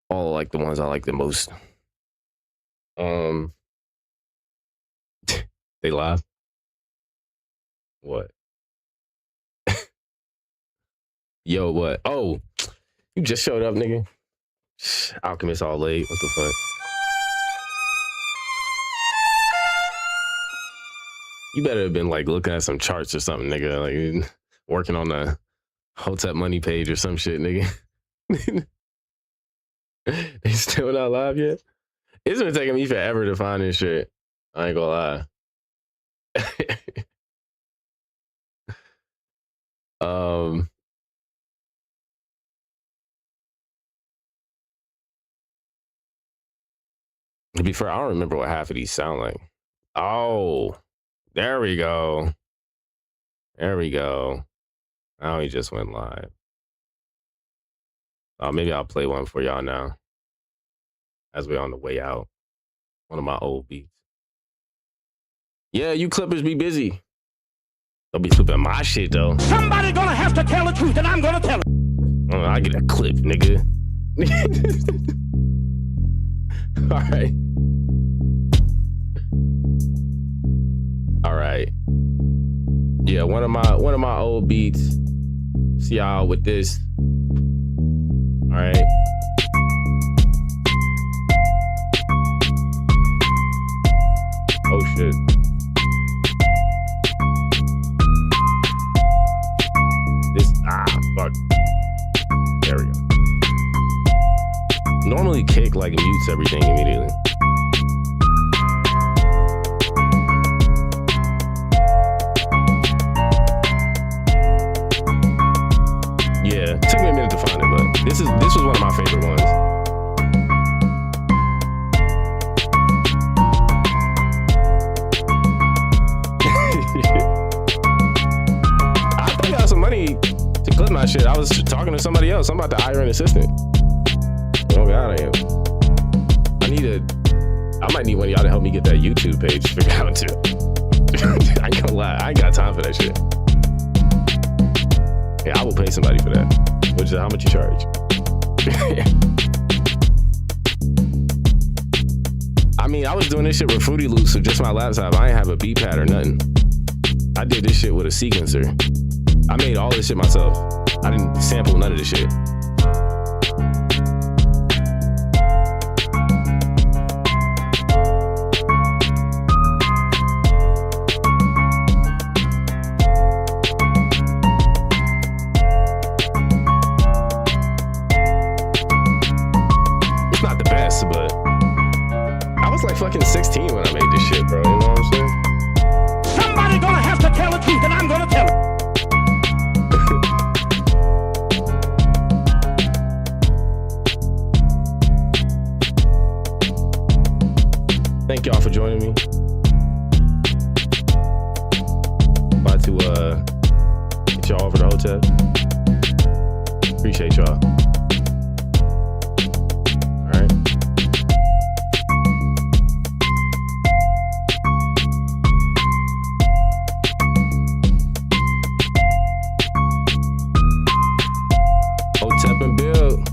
All like the ones I like the most. They live? What? Yo, what? Oh, you just showed up, nigga. Alchemist all late. What the fuck? You better have been like looking at some charts or something, nigga. Like working on the Hotep Money page or some shit, nigga. They still not live yet? It's been taking me forever to find this shit. I ain't gonna lie. To be fair, I don't remember what half of these sound like. Oh, there we go. There we go. Now he just went live. Maybe I'll play one for y'all now as we're on the way out. One of my old beats. Yeah, you clippers be busy. Don't be clipping my shit, though. Somebody gonna have to tell the truth, and I'm gonna tell it. I get a clip, nigga. All right. All right. Yeah, one of my old beats. See y'all with this. All right. Oh shit. Fuck. There we go. Normally Kick like mutes everything immediately. Yeah, took me a minute to find it, but this was one of my favorite ones. I think I got some money to clip my shit. I was talking to somebody else. I'm about to hire an assistant. Oh god, I might need one of y'all to help me get that YouTube page figured out too. I ain't gonna lie, I ain't got time for that shit. Yeah, I will pay somebody for that. Which is how much you charge. I mean, I was doing this shit with Fruity Loops with just my laptop. I ain't have a beat pad or nothing. I did this shit with a sequencer. I made all this shit myself. I didn't sample none of this shit. It's not the best, but I was like fucking 16 when I made this shit, bro. You know what I'm saying? Somebody gonna have to tell the truth, and I'm gonna tell it. Thank y'all for joining me. About to get y'all over to Hotep. Appreciate y'all. All right. Hotep and Bill.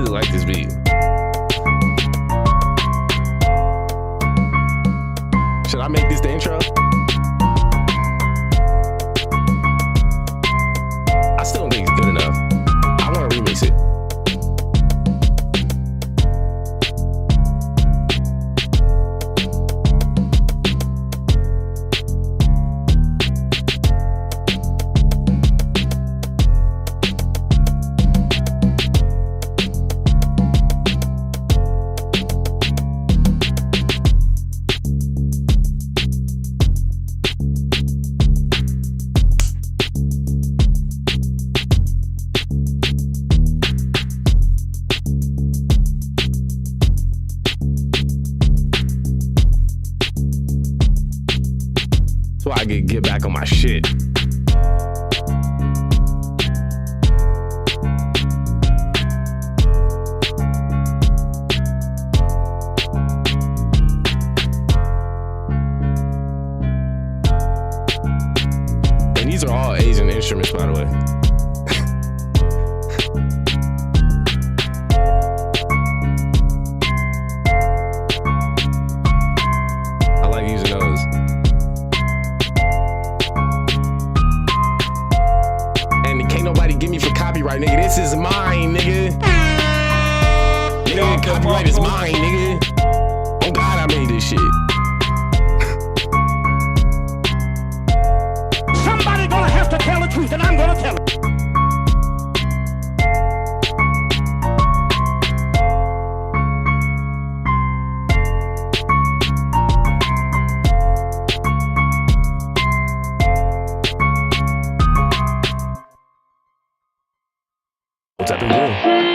really like this beat. Should I make this the intro? I still don't think it's good enough. I want to remix it. So I can get back on my shit. And these are all Asian instruments, by the way. I like using those. Can't nobody get me for copyright, nigga. This is mine, nigga. Nigga, copyright is mine, nigga. Oh God, I made this shit. Somebody gonna have to tell the truth, and I'm gonna tell it. What's up and good?